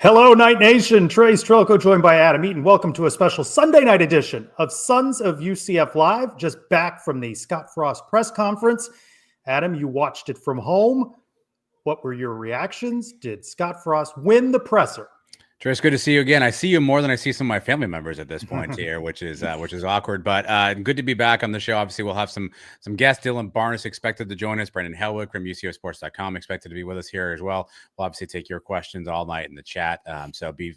Hello, Night Nation. Trace Trelko joined by Adam Eaton. Welcome to a special Sunday night edition of Sons of UCF Live, just back from the Scott Frost press conference. Adam, you watched it from home. What were your reactions? Did Scott Frost win the presser? Trace, good to see you again. I see you more than I see some of my family members at this point here, which is awkward, but good to be back on the show. Obviously, we'll have some guests. Dylan Barnes expected to join us. Brandon Helwig from UCFsports.com expected to be with us here as well. We'll obviously take your questions all night in the chat. So be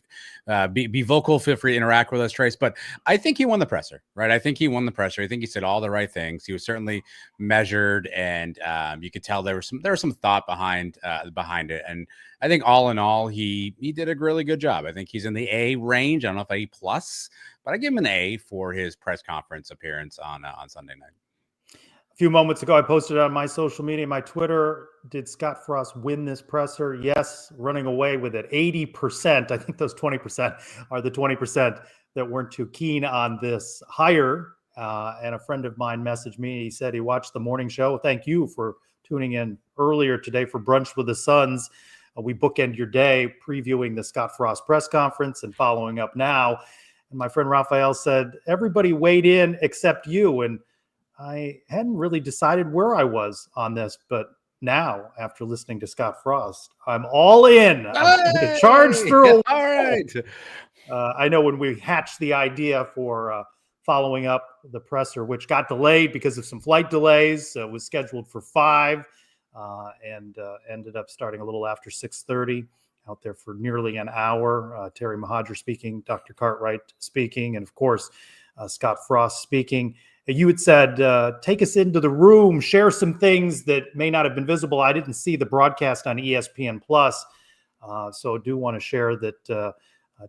vocal. Feel free to interact with us, Trace. But I think he won the presser, right? I think he won the presser. I think he said all the right things. He was certainly measured, and you could tell there was some thought behind it. And I think all in all, he did a really good job. I think he's in the A range. I don't know if A plus, but I give him an A for his press conference appearance on Sunday night. A few moments ago, I posted on my social media, my Twitter, did Scott Frost win this presser? Yes, running away with it. 80%. I think those 20% are the 20% that weren't too keen on this hire. And a friend of mine messaged me. He said he watched the morning show. Thank you for tuning in earlier today for Brunch with the Sons. We bookend your day previewing the Scott Frost press conference and following up now. And my friend Raphael said, everybody weighed in except you. And I hadn't really decided where I was on this, but now, after listening to Scott Frost, I'm all in. I'm going to charge through. All right. I know when we hatched the idea for following up the presser, which got delayed because of some flight delays, was scheduled for 5. And ended up starting a little after 6:30, out there for nearly an hour. Terry Mahadra speaking, Dr. Cartwright speaking, and of course, Scott Frost speaking. You had said, take us into the room, share some things that may not have been visible. I didn't see the broadcast on ESPN Plus, so I do want to share that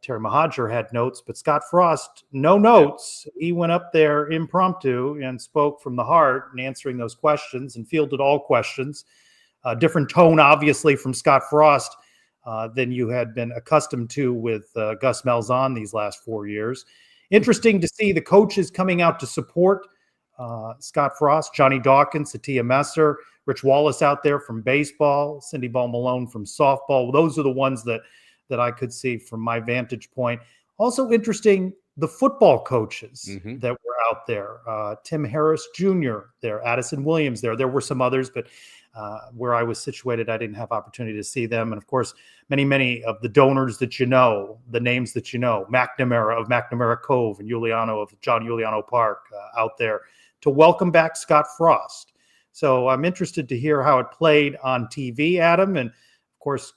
Terry Mahadra had notes, but Scott Frost, no notes. He went up there impromptu and spoke from the heart and answering those questions and fielded all questions. Different tone, obviously, from Scott Frost than you had been accustomed to with Gus Malzahn these last 4 years. Interesting to see the coaches coming out to support Scott Frost, Johnny Dawkins, Satia Messer, Rich Wallace out there from baseball, Cindy Ball Malone from softball. Those are the ones that I could see from my vantage point. Also interesting, the football coaches that were out there. Tim Harris Jr. there, Addison Williams there. There were some others, but where I was situated, I didn't have opportunity to see them. And of course, many of the donors that you know, the names that you know, McNamara of McNamara Cove and Giuliano of John Giuliano Park out there to welcome back Scott Frost. So I'm interested to hear how it played on TV, Adam. And of course,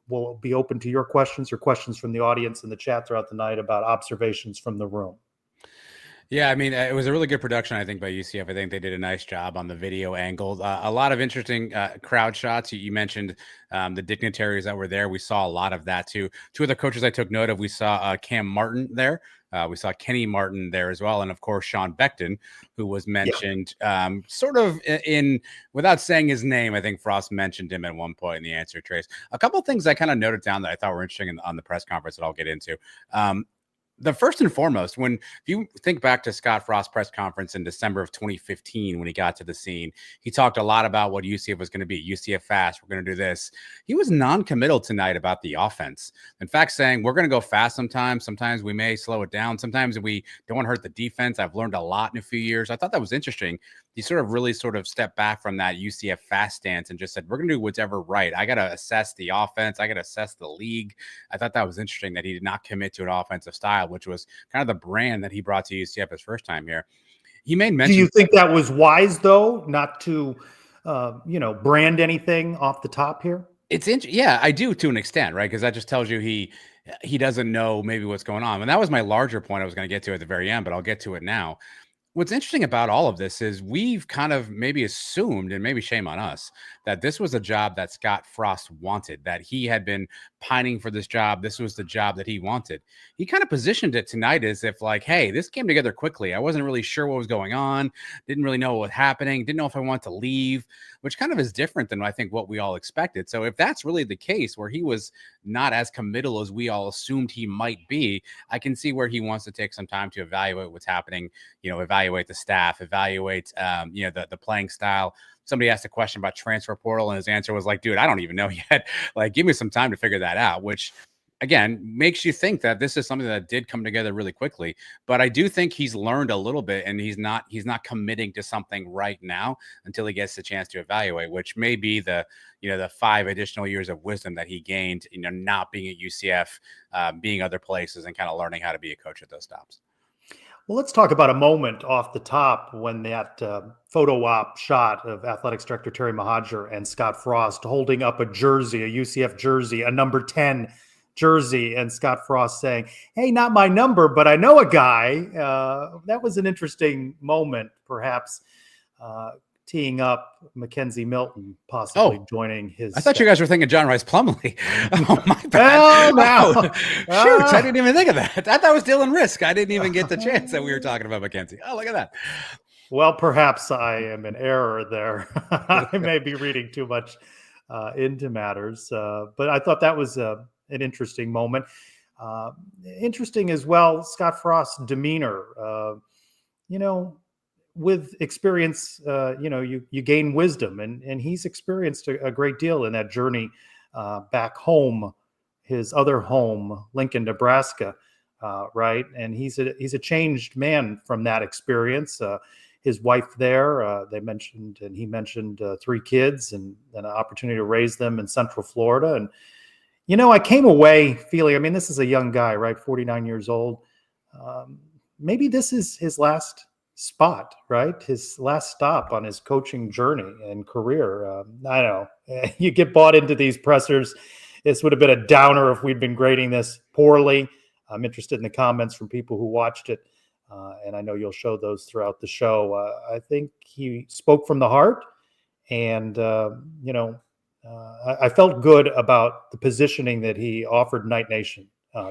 we'll be open to your questions or questions from the audience in the chat throughout the night about observations from the room. Yeah, I mean, it was a really good production, I think, by UCF. I think they did a nice job on the video angle. A lot of interesting crowd shots. You mentioned the dignitaries that were there. We saw a lot of that, too. Two of the coaches I took note of, we saw Cam Martin there. We saw Kenny Martin there as well. And, of course, Sean Beckton, who was mentioned sort of in without saying his name. I think Frost mentioned him at one point in the answer, Trace. A couple of things I kind of noted down that I thought were interesting on the press conference that I'll get into. The first and foremost, if you think back to Scott Frost's press conference in December of 2015, when he got to the scene, he talked a lot about what UCF was going to be. UCF fast, we're going to do this. He was non-committal tonight about the offense. In fact, saying we're going to go fast sometimes. Sometimes we may slow it down. Sometimes we don't want to hurt the defense. I've learned a lot in a few years. I thought that was interesting. He really stepped back from that UCF fast stance and just said, we're going to do whatever right. I got to assess the offense. I got to assess the league. I thought that was interesting that he did not commit to an offensive style, which was kind of the brand that he brought to UCF his first time here. He made mention. Do you think that was wise, though, not to, brand anything off the top here? Yeah, I do to an extent, right? Because that just tells you he doesn't know maybe what's going on. And that was my larger point I was going to get to at the very end, but I'll get to it now. What's interesting about all of this is we've kind of maybe assumed, and maybe shame on us, that this was a job that Scott Frost wanted, that he had been pining for this job. This was the job that he wanted. He kind of positioned it tonight as if like, hey, this came together quickly. I wasn't really sure what was going on. Didn't really know what was happening. Didn't know if I wanted to leave, which kind of is different than I think what we all expected. So if that's really the case where he was not as committal as we all assumed he might be, I can see where he wants to take some time to evaluate what's happening, evaluate the staff, evaluate, the playing style. Somebody asked a question about transfer portal, and his answer was like, dude, I don't even know yet. Like, give me some time to figure that out, which again, makes you think that this is something that did come together really quickly. But I do think he's learned a little bit, and he's not committing to something right now until he gets the chance to evaluate, which may be the 5 additional years of wisdom that he gained, not being at UCF, being other places, and kind of learning how to be a coach at those stops. Well, let's talk about a moment off the top when that photo op shot of Athletics Director Terry Mohajir and Scott Frost holding up a jersey, a UCF jersey, a number 10 jersey, and Scott Frost saying, "Hey, not my number, but I know a guy." That was an interesting moment, perhaps teeing up Mackenzie Milton possibly joining his. I thought you guys were thinking John Rice Plumlee. Oh, my bad. Shoot, I didn't even think of that. I thought it was Dylan Risk. I didn't even get the chance that we were talking about Mackenzie. Oh, look at that. Well, perhaps I am in error there. I may be reading too much into matters, but I thought that was an interesting moment. Interesting as well, Scott Frost's demeanor. With experience, you gain wisdom, and he's experienced a great deal in that journey back home, his other home, Lincoln, Nebraska, right? And he's a changed man from that experience. His wife there, he mentioned 3 kids and an opportunity to raise them in Central Florida. And I came away feeling, I mean, this is a young guy, right? 49 years old. Maybe this is his last spot, right? His last stop on his coaching journey and career. I don't know. You get bought into these pressers. This would have been a downer if we'd been grading this poorly. I'm interested in the comments from people who watched it, and I know you'll show those throughout the show. I think he spoke from the heart, and I felt good about the positioning that he offered Night Nation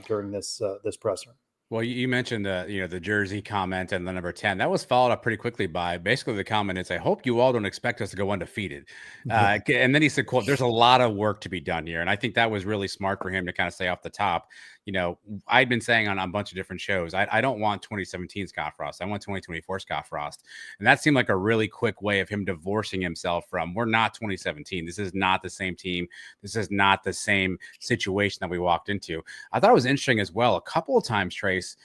during this presser. Well, you mentioned the jersey comment and the number 10. That was followed up pretty quickly by basically the comment is, "I hope you all don't expect us to go undefeated." And then he said, "quote, there's a lot of work to be done here." And I think that was really smart for him to kind of say off the top. I'd been saying on a bunch of different shows, I don't want 2017 Scott Frost. I want 2024 Scott Frost. And that seemed like a really quick way of him divorcing himself from, we're not 2017. This is not the same team. This is not the same situation that we walked into. I thought it was interesting as well. A couple of times, Trace,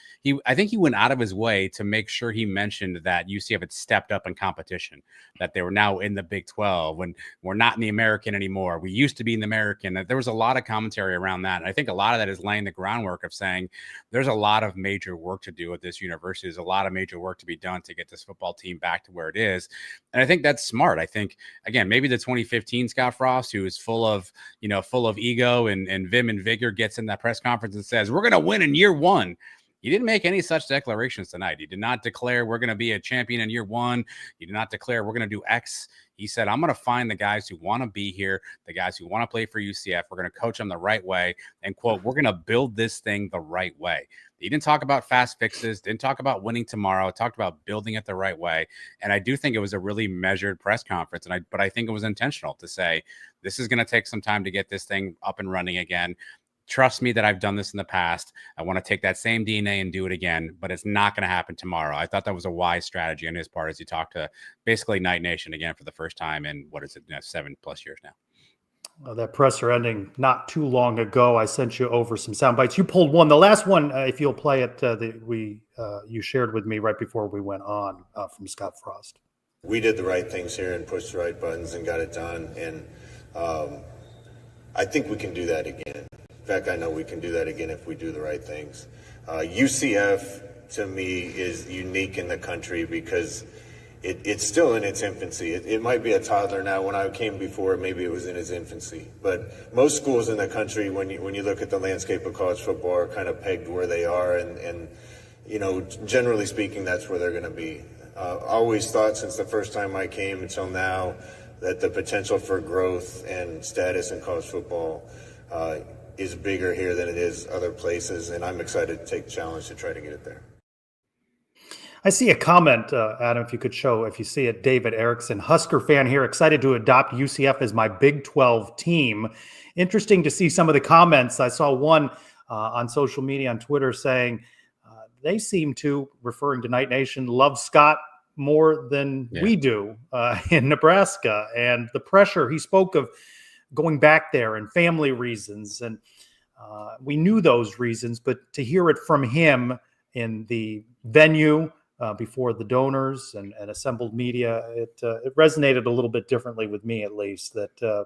I think he went out of his way to make sure he mentioned that UCF had stepped up in competition, that they were now in the Big 12, when we're not in the American anymore. We used to be in the American. There was a lot of commentary around that. And I think a lot of that is laying the groundwork of saying there's a lot of major work to do at this university. There's a lot of major work to be done to get this football team back to where it is. And I think that's smart. I think, again, maybe the 2015 Scott Frost, who is full of ego and vim and vigor, gets in that press conference and says, "We're going to win in year 1." He didn't make any such declarations tonight. He did not declare we're going to be a champion in year 1. He did not declare we're going to do X. He said, "I'm going to find the guys who want to be here, the guys who want to play for UCF. We're going to coach them the right way. And, quote, we're going to build this thing the right way." He didn't talk about fast fixes, didn't talk about winning tomorrow, talked about building it the right way. And I do think it was a really measured press conference. But I think it was intentional to say, this is going to take some time to get this thing up and running again. Trust me that I've done this in the past. I want to take that same DNA and do it again, but it's not going to happen tomorrow. I thought that was a wise strategy on his part as he talked to basically Night Nation again for the first time in, 7+ years now. That presser ending not too long ago. I sent you over some sound bites. You pulled one. The last one, if you'll play it, you shared with me right before we went on from Scott Frost. We did the right things here and pushed the right buttons and got it done. And I think we can do that again. In fact, I know we can do that again if we do the right things. UCF, to me, is unique in the country because it's still in its infancy. It might be a toddler now. When I came before, maybe it was in its infancy. But most schools in the country, when you look at the landscape of college football, are kind of pegged where they are. And generally speaking, that's where they're going to be. I always thought since the first time I came until now that the potential for growth and status in college football is bigger here than it is other places, and I'm excited to take the challenge to try to get it there. I see a comment, Adam, if you could show, if you see it, David Erickson, Husker fan here, excited to adopt UCF as my Big 12 team. Interesting to see some of the comments. I saw one on social media, on Twitter, saying they seem to, referring to Night Nation, love Scott more than we do in Nebraska. And the pressure, he spoke of going back there and family reasons. And We knew those reasons, but to hear it from him in the venue before the donors and assembled media, it resonated a little bit differently with me, at least, that,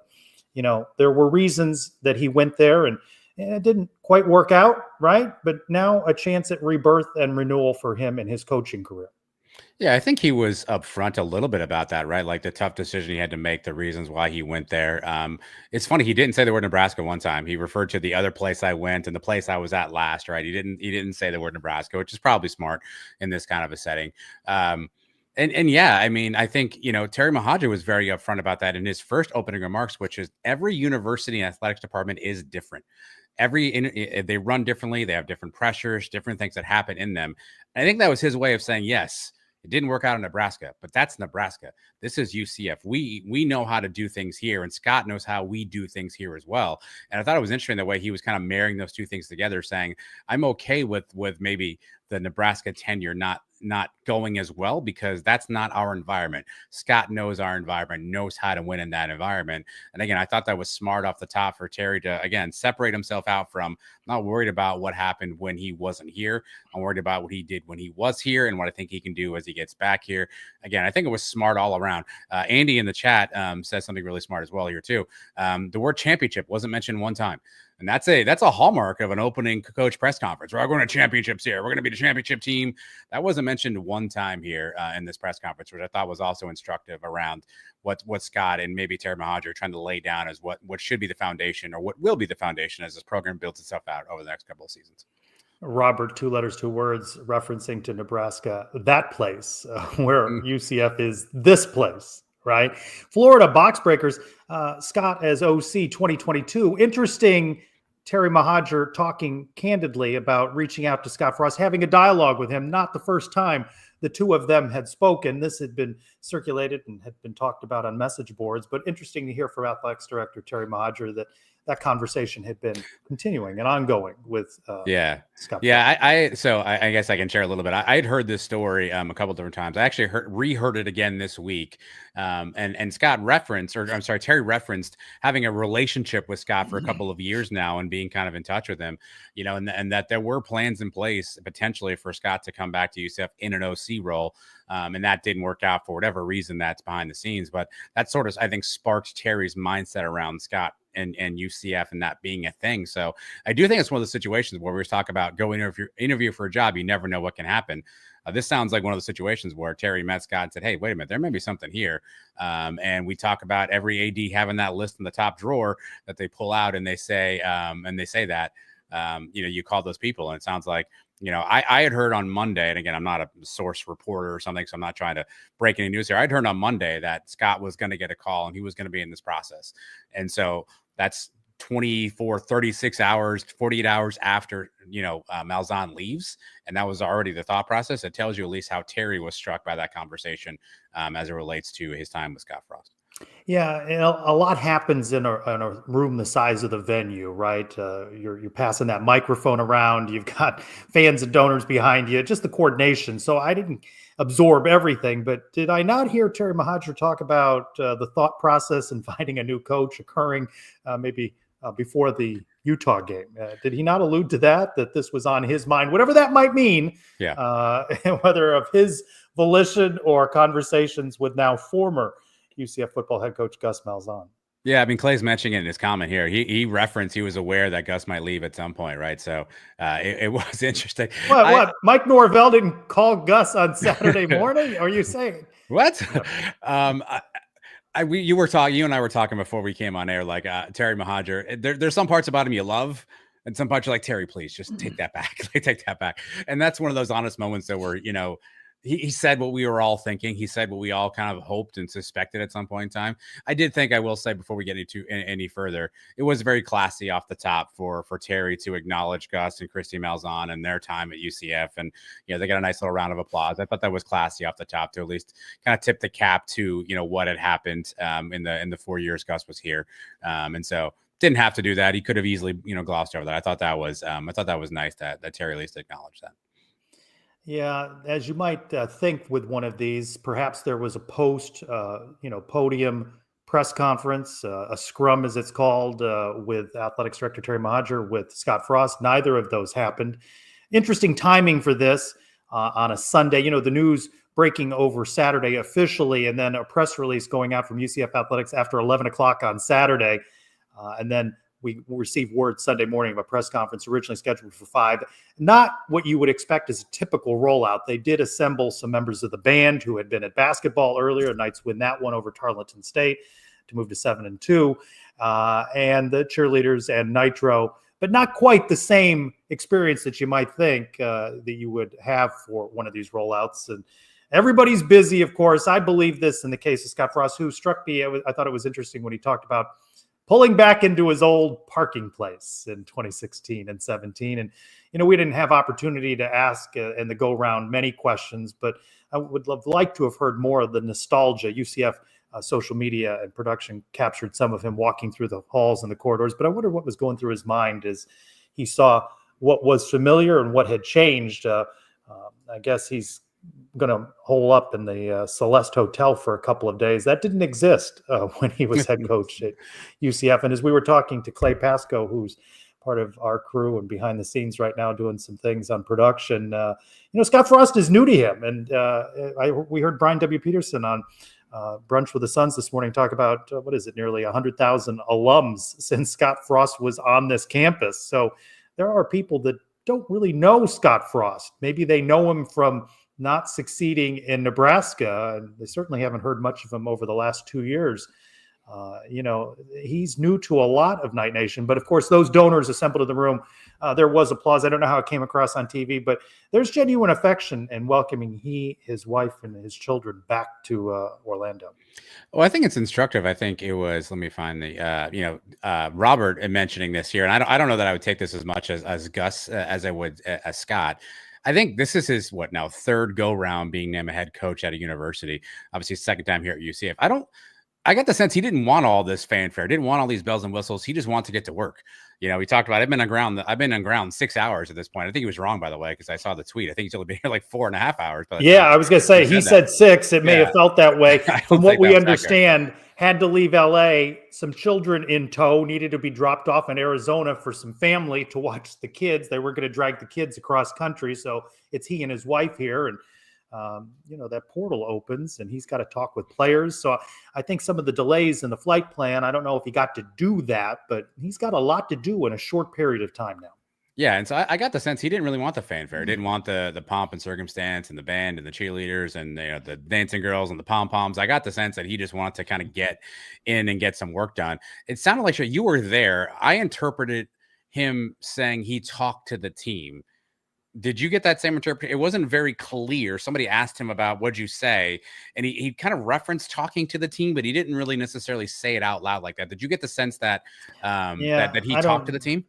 there were reasons that he went there, and it didn't quite work out, right? But now a chance at rebirth and renewal for him in his coaching career. Yeah, I think he was upfront a little bit about that, right? Like the tough decision he had to make, the reasons why he went there. It's funny, he didn't say the word Nebraska one time. He referred to the other place I went and the place I was at last, right? He didn't say the word Nebraska, which is probably smart in this kind of a setting. And yeah, I mean, I think, Terry Mohajir was very upfront about that in his first opening remarks, which is every university and athletics department is different. They run differently. They have different pressures, different things that happen in them. And I think that was his way of saying, yes, it didn't work out in Nebraska, but that's Nebraska. This is UCF. We know how to do things here, and Scott knows how we do things here as well. And I thought it was interesting the way he was kind of marrying those two things together, saying, I'm okay with maybe the Nebraska tenure not going as well, because that's not our environment. Scott knows our environment, knows how to win in that environment. And again, I thought that was smart off the top for Terry to, again, separate himself out from, I'm not worried about what happened when he wasn't here. I'm worried about what he did when he was here and what I think he can do as he gets back here. Again, I think it was smart all around. Andy in the chat says something really smart as well here too. The word championship wasn't mentioned one time. And that's a hallmark of an opening coach press conference. We're going to championships here. We're going to be the championship team. That wasn't mentioned one time here in this press conference, which I thought was also instructive around what Scott and maybe Terry Mohajir are trying to lay down as what should be the foundation, or what will be the foundation as this program builds itself out over the next couple of seasons. Robert, 2 letters, 2 words, referencing to Nebraska, that place where UCF is this place, right? Florida Box Breakers, Scott as OC 2022. Interesting, Terry Mohajir talking candidly about reaching out to Scott Frost, having a dialogue with him. Not the first time the two of them had spoken. This had been circulated and had been talked about on message boards, but interesting to hear from Athletics Director Terry Mohajir that conversation had been continuing and ongoing with Scott. Yeah, I guess I can share a little bit. I had heard this story a couple different times. I actually reheard it again this week. And Scott referenced, or I'm sorry, Terry referenced having a relationship with Scott for a couple of years now and being kind of in touch with him, and that there were plans in place potentially for Scott to come back to UCF in an OC role. And that didn't work out for whatever reason that's behind the scenes. But that sort of, I think, sparked Terry's mindset around Scott and UCF and that being a thing. So I do think it's one of the situations where we talk about going interview for a job. You never know what can happen. This sounds like one of the situations where Terry met Scott and said, hey, wait a minute, there may be something here. And we talk about every AD having that list in the top drawer that they pull out and they say that, you call those people. And it sounds like, I had heard on Monday, and again, I'm not a source reporter or something, so I'm not trying to break any news here. I'd heard on Monday that Scott was going to get a call and he was going to be in this process. And so that's 24, 36 hours, 48 hours after, Malzahn leaves. And that was already the thought process. It tells you at least how Terry was struck by that conversation as it relates to his time with Scott Frost. Yeah, a lot happens in a room the size of the venue, right? You're passing that microphone around. You've got fans and donors behind you. Just the coordination. So I didn't absorb everything, but did I not hear Terry Mohajir talk about the thought process and finding a new coach occurring maybe before the Utah game? Did he not allude to that this was on his mind, whatever that might mean? Yeah. Whether of his volition or conversations with now former UCF football head coach Gus Malzahn. Yeah, I mean, Clay's mentioning it in his comment here. He referenced he was aware that Gus might leave at some point, right? So it was interesting. What? Mike Norvell didn't call Gus on Saturday morning? Are you saying what? You and I were talking before we came on air, like Terry Mohajir. There's some parts about him you love, and some parts you're like, Terry, please just take that back. Take that back. And that's one of those honest moments that were, he said what we were all thinking. He said what we all kind of hoped and suspected at some point in time. I did think, I will say before we get any further, it was very classy off the top for Terry to acknowledge Gus and Christy Malzahn and their time at UCF. And, they got a nice little round of applause. I thought that was classy off the top to at least kind of tip the cap to, what had happened in the 4 years Gus was here. And so didn't have to do that. He could have easily, glossed over that. I thought that was nice that Terry at least acknowledged that. Yeah, as you might think with one of these, perhaps there was a podium press conference, a scrum as it's called, with Athletics Director Terry Mahajer with Scott Frost. Neither of those happened. Interesting timing for this on a Sunday. You know, the news breaking over Saturday officially, and then a press release going out from UCF Athletics after 11 o'clock on Saturday. And then we received word Sunday morning of a press conference originally scheduled for 5. Not what you would expect as a typical rollout. They did assemble some members of the band who had been at basketball earlier. Knights win that one over Tarleton State to move to 7-2. And the cheerleaders and Nitro, but not quite the same experience that you might think that you would have for one of these rollouts. And everybody's busy, of course. I believe this in the case of Scott Frost, who struck me. I thought it was interesting when he talked about pulling back into his old parking place in 2016 and 17. And, you know, we didn't have opportunity to ask in the go-round many questions, but I would like to have heard more of the nostalgia. UCF social media and production captured some of him walking through the halls and the corridors, but I wonder what was going through his mind as he saw what was familiar and what had changed. I guess he's going to hole up in the Celeste Hotel for a couple of days. That didn't exist when he was head coach at UCF. And as we were talking to Clay Pasco, who's part of our crew and behind the scenes right now doing some things on production, you know, Scott Frost is new to him. And we heard Brian W. Peterson on Brunch with the Suns this morning talk about, nearly 100,000 alums since Scott Frost was on this campus. So there are people that don't really know Scott Frost. Maybe they know him from not succeeding in Nebraska, and they certainly haven't heard much of him over the last 2 years. You know, he's new to a lot of Knight Nation, but of course, those donors assembled in the room, there was applause. I don't know how it came across on TV, but there's genuine affection in welcoming his wife, and his children back to Orlando. Well, I think it's instructive. I think it was, let me find the, Robert mentioning this here. And I don't know that I would take this as much as Gus as I would as Scott. I think this is his, third go round being named a head coach at a university. Obviously, second time here at UCF. I got the sense he didn't want all this fanfare, didn't want all these bells and whistles. He just wanted to get to work. You know, we talked about, I've been on ground 6 hours at this point. I think he was wrong, by the way, because I saw the tweet. I think he's only been here like 4.5 hours. Yeah, I was going to say, he said 6. It may have felt that way. From what we understand, had to leave LA, some children in tow, needed to be dropped off in Arizona for some family to watch the kids. They were going to drag the kids across country. So it's he and his wife here. And you know, that portal opens and he's got to talk with players. So I think some of the delays in the flight plan, I don't know if he got to do that, but he's got a lot to do in a short period of time now. Yeah, and so I got the sense he didn't really want the fanfare. Didn't want the pomp and circumstance and the band and the cheerleaders and the dancing girls and the pom-poms. I got the sense that he just wanted to kind of get in and get some work done. It sounded like you were there. I interpreted him saying he talked to the team. Did you get that same interpretation? It wasn't very clear. Somebody asked him about what'd you say, and he kind of referenced talking to the team, but he didn't really necessarily say it out loud like that. Did you get the sense that that he talked to the team?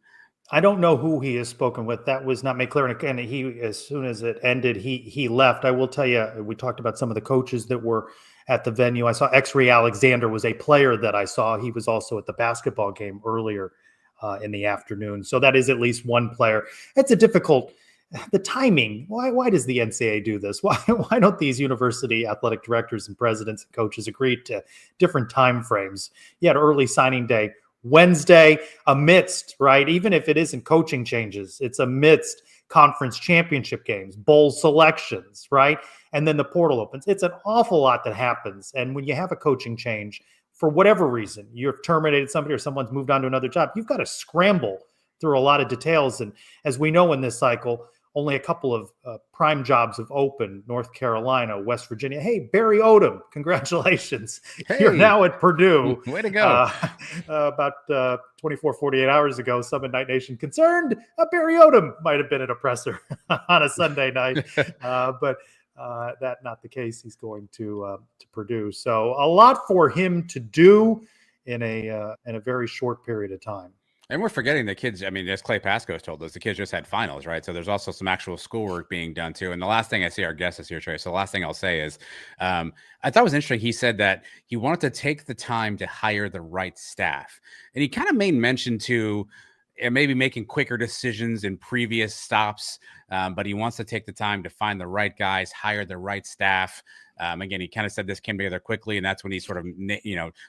I don't know who he has spoken with. That was not made clear. And he, as soon as it ended, he left. I will tell you, we talked about some of the coaches that were at the venue. I saw X-Ray Alexander was a player that I saw. He was also at the basketball game earlier in the afternoon. So that is at least one player. It's a difficult. The timing. Why does the NCAA do this? Why don't these university athletic directors and presidents and coaches agree to different time frames? You had early signing day Wednesday amidst, right? Even if it isn't coaching changes, it's amidst conference championship games, bowl selections, right? And then the portal opens. It's an awful lot that happens. And when you have a coaching change, for whatever reason, you've terminated somebody or someone's moved on to another job, you've got to scramble through a lot of details. And as we know in this cycle, only a couple of prime jobs have opened: North Carolina, West Virginia. Hey, Barry Odom, congratulations. Hey, you're now at Purdue. Way to go. About 24, 48 hours ago, some in Knight Nation concerned Barry Odom might have been an oppressor on a Sunday night. But that's not the case. He's going to Purdue. So a lot for him to do in a very short period of time. And we're forgetting the kids. I mean, as Clay Pasco has told us, the kids just had finals, right? So there's also some actual schoolwork being done too. And the last thing I see, our guest is here, Trey. So the last thing I'll say is, I thought it was interesting. He said that he wanted to take the time to hire the right staff. And he kind of made mention to maybe making quicker decisions in previous stops, but he wants to take the time to find the right guys, hire the right staff. Again, he kind of said this came together quickly, and that's when he sort of,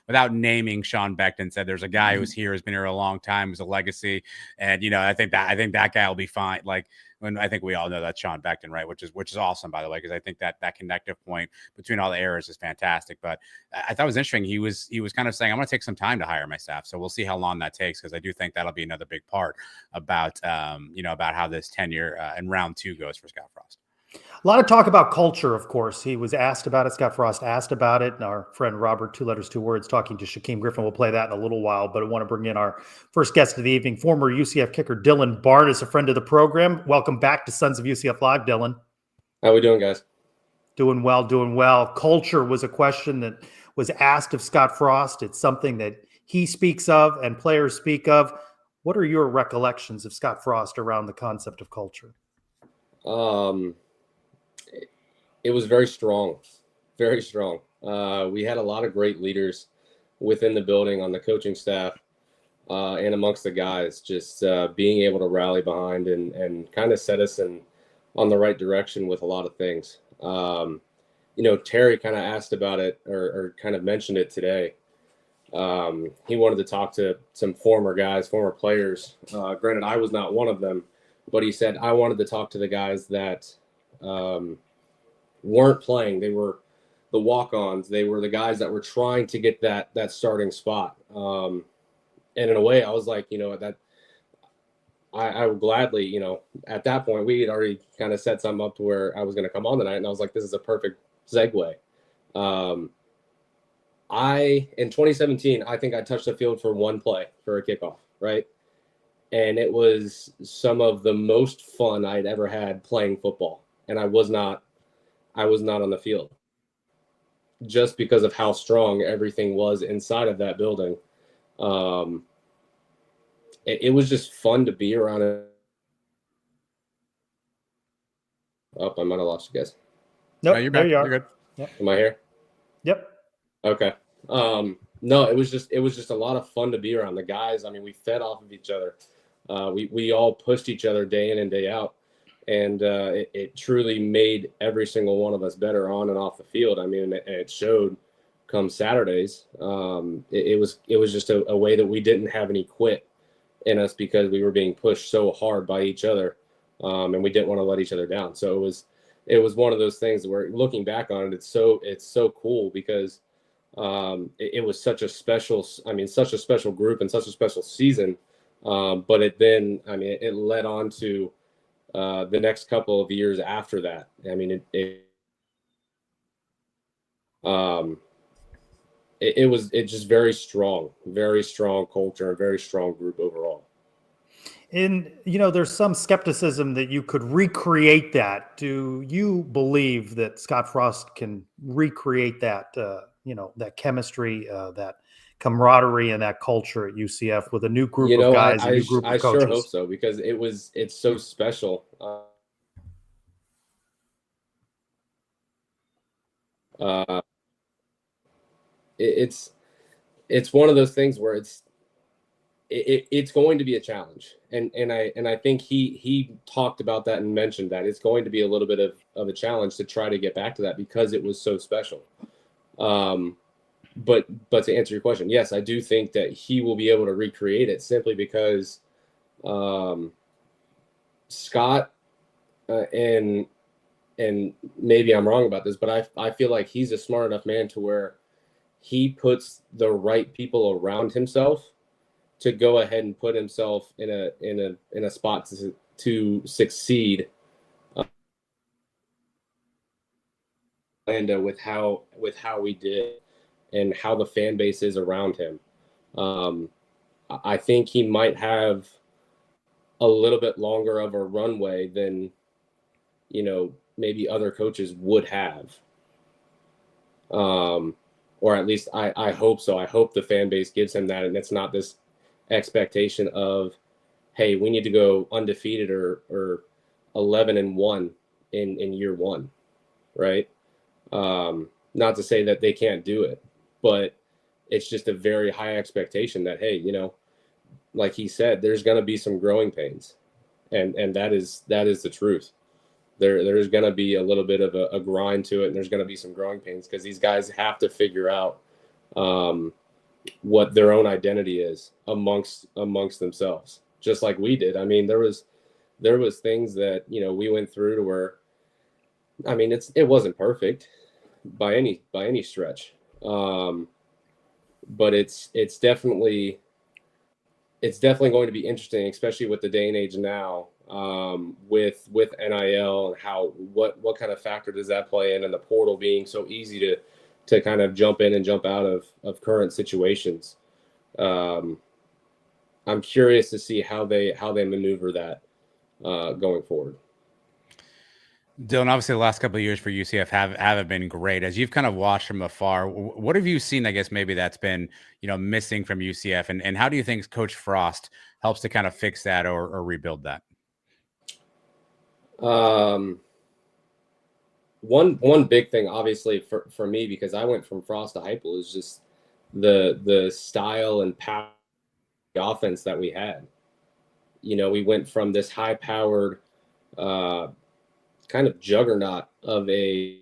without naming Sean Beckton, said there's a guy who's here, who's been here a long time, who's a legacy, and I think that guy will be fine. Like, when I think we all know that's Sean Beckton, right? Which is awesome, by the way, because I think that connective point between all the eras is fantastic. But I thought it was interesting. He was kind of saying, I'm going to take some time to hire my staff, so we'll see how long that takes, because I do think that'll be another big part about about how this tenure in round 2 goes for Scott Frost. A lot of talk about culture, of course. He was asked about it. Scott Frost asked about it. And our friend Robert, 2 letters, 2 words, talking to Shaquem Griffin. We'll play that in a little while. But I want to bring in our first guest of the evening, former UCF kicker Dylan Barnes, a friend of the program. Welcome back to Sons of UCF Live, Dylan. How we doing, guys? Doing well, doing well. Culture was a question that was asked of Scott Frost. It's something that he speaks of and players speak of. What are your recollections of Scott Frost around the concept of culture? It was very strong, very strong. We had a lot of great leaders within the building, on the coaching staff, and amongst the guys, just being able to rally behind and kind of set us on the right direction with a lot of things. Terry kind of asked about it or kind of mentioned it today. He wanted to talk to some former guys, former players. Granted, I was not one of them, but he said, I wanted to talk to the guys that weren't playing. They were the walk-ons. They were the guys that were trying to get that starting spot. And in a way, I was like, that I would gladly, at that point, we had already kind of set something up to where I was going to come on tonight, and I was like, this is a perfect segue. In 2017, I think I touched the field for 1 play for a kickoff, right? And it was some of the most fun I'd ever had playing football. And I was not on the field, just because of how strong everything was inside of that building. It was just fun to be around it. Oh, I might have lost you guys. Nope, you're back. there you are. You're good. Yep. Am I here? Yep. Okay. No, it was just a lot of fun to be around the guys. I mean, we fed off of each other. We all pushed each other day in and day out. And it truly made every single one of us better on and off the field. I mean, it showed come Saturdays. It was just a way that we didn't have any quit in us, because we were being pushed so hard by each other, and we didn't want to let each other down. So it was one of those things where, looking back on it, it's so cool, because it was such a special group and such a special season. But it led on to the next couple of years after that. I mean, it was just very strong culture, a very strong group overall. And, there's some skepticism that you could recreate that. Do you believe that Scott Frost can recreate that, that chemistry, that camaraderie and that culture at UCF with a new group of guys, a new group of coaches? I sure hope so, because it's so special. It's one of those things where it's going to be a challenge, and I think he talked about that and mentioned that it's going to be a little bit of a challenge to try to get back to that, because it was so special. But to answer your question, yes, I do think that he will be able to recreate it, simply because Scott and maybe I'm wrong about this, but I feel like he's a smart enough man to where he puts the right people around himself to go ahead and put himself in a spot to succeed. And with how we did and how the fan base is around him, I think he might have a little bit longer of a runway than maybe other coaches would have. Or at least I hope so. I hope the fan base gives him that, and it's not this expectation of, hey, we need to go undefeated or 11-1 in year 1, right? Not to say that they can't do it, but it's just a very high expectation that, hey, like he said, there's going to be some growing pains, and that is the truth. There's going to be a little bit of a grind to it, and there's going to be some growing pains because these guys have to figure out what their own identity is amongst themselves, just like we did. I mean, there was things that, you know, we went through to where, I mean, it wasn't perfect by any stretch, but it's definitely going to be interesting, especially with the day and age now, with NIL and what kind of factor does that play in, and the portal being so easy to kind of jump in and jump out of current situations. I'm curious to see how they maneuver that going forward. Dylan, obviously the last couple of years for UCF haven't been great. As you've kind of watched from afar, what have you seen, I guess, maybe that's been, you know, missing from UCF? And how do you think Coach Frost helps to kind of fix that or rebuild that? One big thing, obviously, for me, because I went from Frost to Heupel, is just the style and power offense that we had. You know, we went from this high-powered kind of juggernaut of a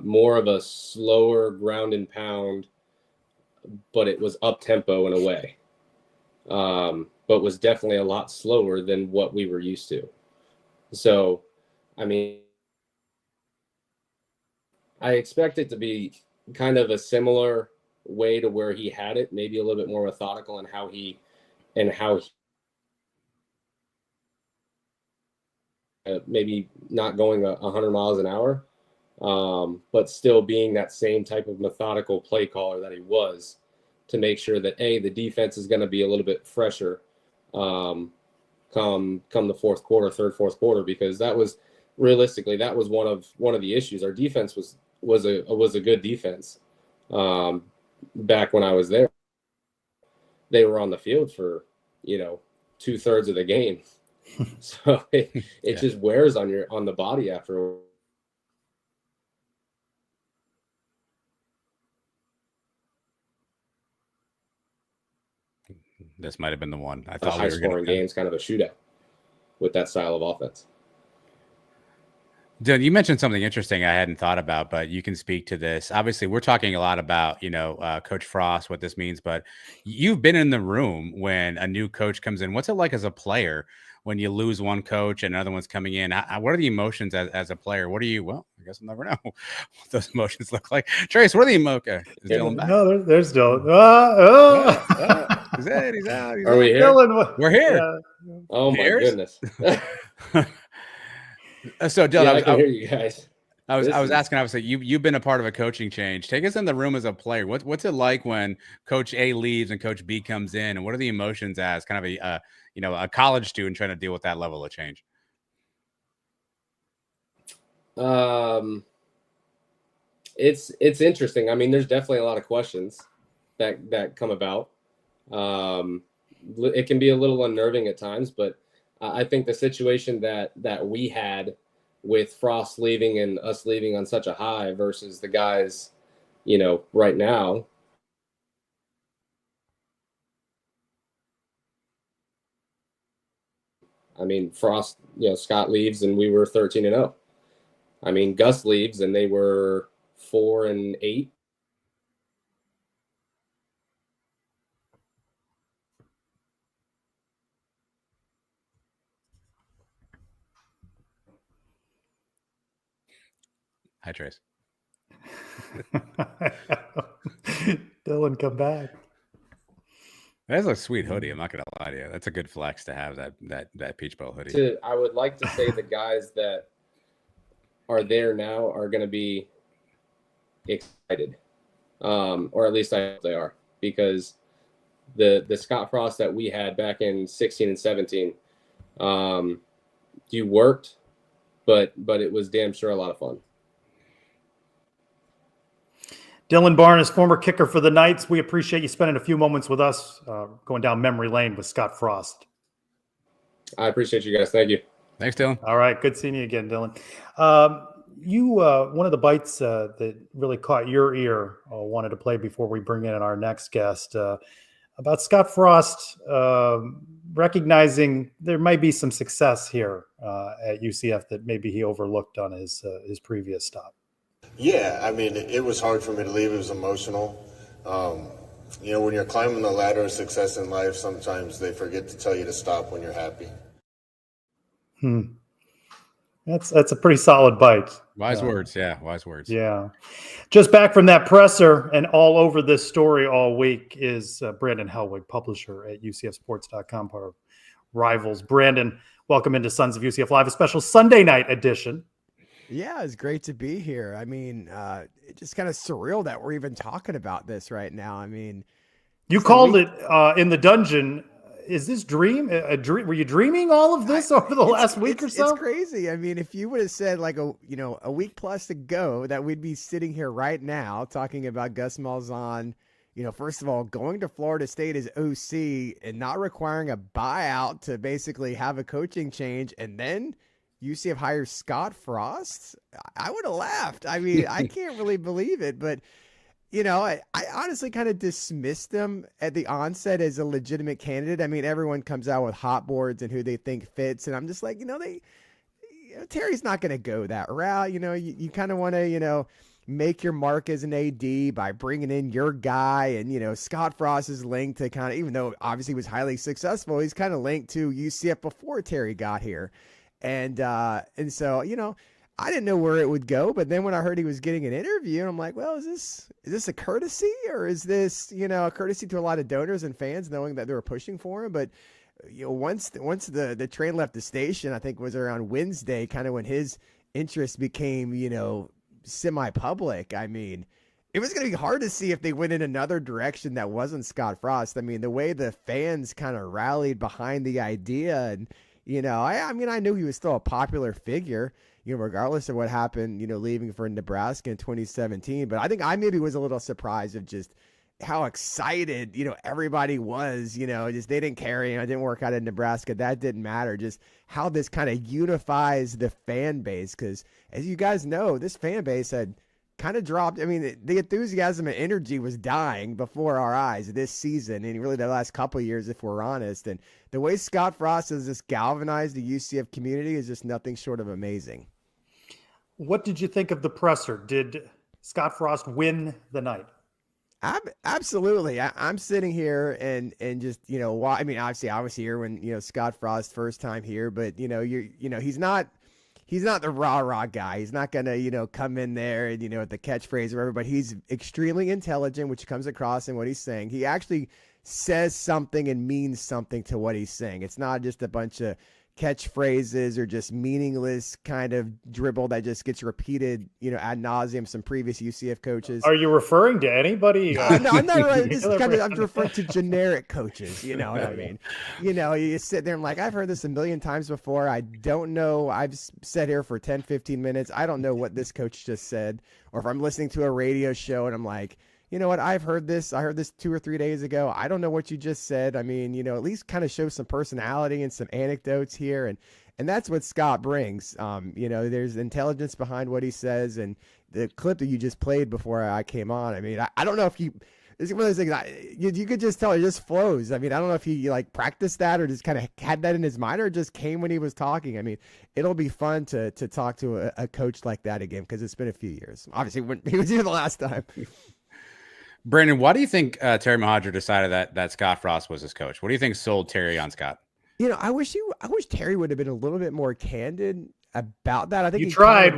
more of a slower ground and pound, but it was up tempo in a way, but was definitely a lot slower than what we were used to. So, I mean, I expect it to be kind of a similar way to where he had it, maybe a little bit more methodical in how he maybe not going 100 miles an hour, but still being that same type of methodical play caller that he was, to make sure that the defense is going to be a little bit fresher come the fourth quarter, because that was realistically one of the issues. Our defense was a good defense back when I was there. They were on the field for 2/3 of the game. So it just wears on the body after. This might have been the one. I thought high scoring games, kind of a shootout with that style of offense. Dylan, you mentioned something interesting I hadn't thought about, but you can speak to this. Obviously, we're talking a lot about, Coach Frost, what this means, but you've been in the room when a new coach comes in. What's it like as a player when you lose one coach and another one's coming in? What are the emotions as a player? What are you? Well, I guess I'll never know what those emotions look like. Trace, what are the emotions? Is Dylan back? No, there's Dylan. He's in, he's out. Are we here? Dylan, we're here. Yeah. Oh, my goodness. So Dylan, I can hear you guys. I was asking, obviously, you've been a part of a coaching change. Take us in the room as a player. What's it like when Coach A leaves and Coach B comes in, and what are the emotions as kind of a college student trying to deal with that level of change? It's interesting. I mean, there's definitely a lot of questions that come about. It can be a little unnerving at times, but I think the situation that we had with Frost leaving and us leaving on such a high versus the guys, right now. I mean, Frost, Scott leaves and we were 13-0. I mean, Gus leaves and they were 4-8. Hi, Trace. Dylan, come back. That's a sweet hoodie. I'm not gonna lie to you. That's a good flex to have that Peach Bowl hoodie. I would like to say the guys that are there now are going to be excited, or at least I hope they are, because the Scott Frost that we had back in 16 and 17, you worked, but it was damn sure a lot of fun. Dylan Barnes, former kicker for the Knights. We appreciate you spending a few moments with us, going down memory lane with Scott Frost. I appreciate you guys. Thank you. Thanks, Dylan. All right. Good seeing you again, Dylan. One of the bites that really caught your ear, wanted to play before we bring in our next guest. about Scott Frost recognizing there might be some success here at UCF that maybe he overlooked on his previous stop. Yeah, I mean, it was hard for me to leave. It was emotional. When you're climbing the ladder of success in life, sometimes they forget to tell you to stop when you're happy. That's a pretty solid bite. Wise words. Yeah. Wise words. Yeah. Just back from that presser and all over this story all week is Brandon Helwig, publisher at UCFsports.com, part of Rivals. Brandon, welcome into Sons of UCF Live, a special Sunday night edition. Yeah, it's great to be here. I mean, it's just kind of surreal that we're even talking about this right now. I mean, you called it in the dungeon. Is this a dream? Were you dreaming all of this over the last week or so? It's crazy. I mean, if you would have said like a week plus to go, that we'd be sitting here right now talking about Gus Malzahn, first of all, going to Florida State as OC and not requiring a buyout to basically have a coaching change, and then UCF hires Scott Frost. I would have laughed. I mean, I can't really believe it, but I honestly kind of dismissed them at the onset as a legitimate candidate. I mean, everyone comes out with hot boards and who they think fits, and I'm just like, Terry's not going to go that route. You kind of want to, make your mark as an AD by bringing in your guy, and Scott Frost is linked to kind of, even though obviously he was highly successful, he's kind of linked to UCF before Terry got here. And so, I didn't know where it would go, but then when I heard he was getting an interview, I'm like, well, is this a courtesy, or is this, a courtesy to a lot of donors and fans knowing that they were pushing for him? But, once the train left the station, I think it was around Wednesday, kind of when his interest became, semi-public. I mean, it was going to be hard to see if they went in another direction that wasn't Scott Frost. I mean, the way the fans kind of rallied behind the idea, and, I knew he was still a popular figure, regardless of what happened, leaving for Nebraska in 2017. But I think I maybe was a little surprised of just how excited, everybody was, just they didn't care, it didn't work out in Nebraska. That didn't matter. Just how this kind of unifies the fan base. Because as you guys know, this fan base had kind of dropped. I mean, the enthusiasm and energy was dying before our eyes this season, and really the last couple of years, if we're honest. And the way Scott Frost has just galvanized the UCF community is just nothing short of amazing. What did you think of the presser? Did Scott Frost win the night? Absolutely. I'm sitting here and just, I mean, obviously I was here when, Scott Frost first time here, but he's not the rah guy. He's not going to, come in there and, with the catchphrase or whatever, but he's extremely intelligent, which comes across in what he's saying. He actually says something and means something to what he's saying. It's not just a bunch of catchphrases or just meaningless kind of dribble that just gets repeated, ad nauseum. Some previous UCF coaches. Are you referring to anybody? No, I'm not really. This is I'm referring to generic coaches. You know what I mean? You sit there and like, I've heard this a million times before. I don't know. I've sat here for 10, 15 minutes. I don't know what this coach just said. Or if I'm listening to a radio show and I'm like, you know what? I've heard this. I heard this 2 or 3 days ago. I don't know what you just said. I mean, at least kind of show some personality and some anecdotes here. And that's what Scott brings. There's intelligence behind what he says. And the clip that you just played before I came on, I mean, I don't know if it's one of those things you could just tell it just flows. I mean, I don't know if he practiced that or just kind of had that in his mind or it just came when he was talking. I mean, it'll be fun to talk to a coach like that again, because it's been a few years. Obviously, when he was here the last time. Brandon, why do you think Terry Mohajir decided that Scott Frost was his coach? What do you think sold Terry on Scott? I wish Terry would have been a little bit more candid about that. I think we tried.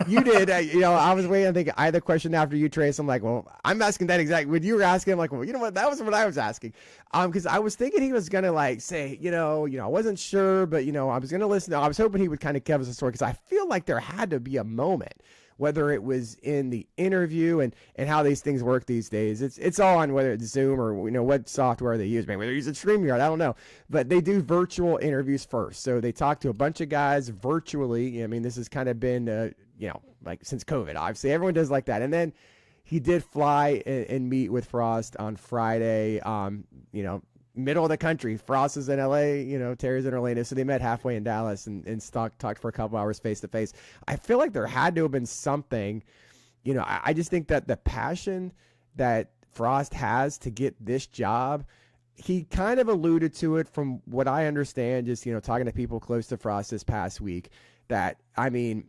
You did. I was waiting. I think I had a question after you, Trace. I'm like, well, I'm asking that exactly. When you were asking, I'm like, well, you know what? That was what I was asking. Because I was thinking he was gonna say, I wasn't sure, but I was gonna listen. I was hoping he would kind of give us a story, because I feel like there had to be a moment, whether it was in the interview and how these things work these days. It's all on whether it's Zoom or what software they use. Maybe they're using StreamYard, I don't know. But they do virtual interviews first. So they talk to a bunch of guys virtually. I mean, this has kind of been, since COVID. Obviously, everyone does like that. And then he did fly and meet with Frost on Friday, middle of the country. Frost is in LA, Terry's in Orlando. So they met halfway in Dallas and talked for a couple hours face to face. I feel like there had to have been something, I just think that the passion that Frost has to get this job. He kind of alluded to it from what I understand, just, talking to people close to Frost this past week, that, I mean,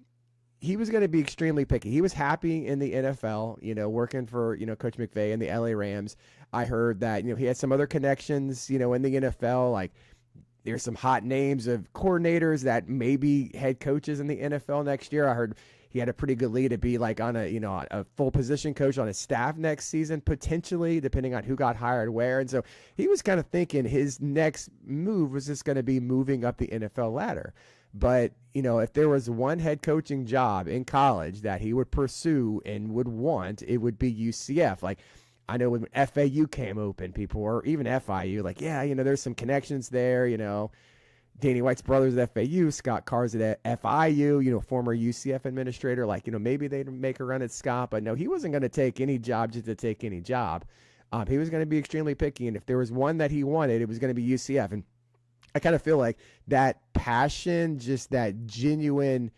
he was going to be extremely picky. He was happy in the NFL, working for, Coach McVay and the LA Rams. I heard that, he had some other connections, in the NFL. Like, there's some hot names of coordinators that may be head coaches in the NFL next year. I heard he had a pretty good lead to be like on a full position coach on his staff next season, potentially, depending on who got hired where. And so he was kind of thinking his next move was just going to be moving up the NFL ladder. But, if there was one head coaching job in college that he would pursue and would want, it would be UCF. Like, I know when FAU came open, people were, even FIU, like, yeah, there's some connections there, Danny White's brothers at FAU, Scott Carr's at FIU, former UCF administrator, like, maybe they'd make a run at Scott, but no, he wasn't going to take any job just to take any job. He was going to be extremely picky, and if there was one that he wanted, it was going to be UCF. And I kind of feel like that passion, just that genuine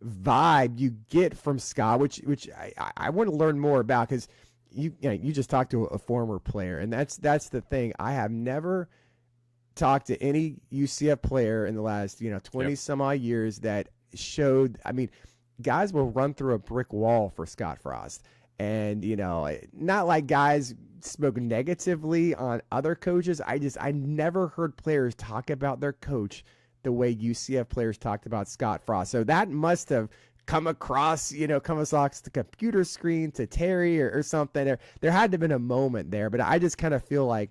vibe you get from Scott, which I want to learn more about, because you just talked to a former player, and that's the thing. I have never talked to any UCF player in the last 20 some odd years that showed. I mean, guys will run through a brick wall for Scott Frost, and not like guys spoke negatively on other coaches. I never heard players talk about their coach the way UCF players talked about Scott Frost. So that must have come across the computer screen to Terry or something. There had to have been a moment there, but I just kind of feel like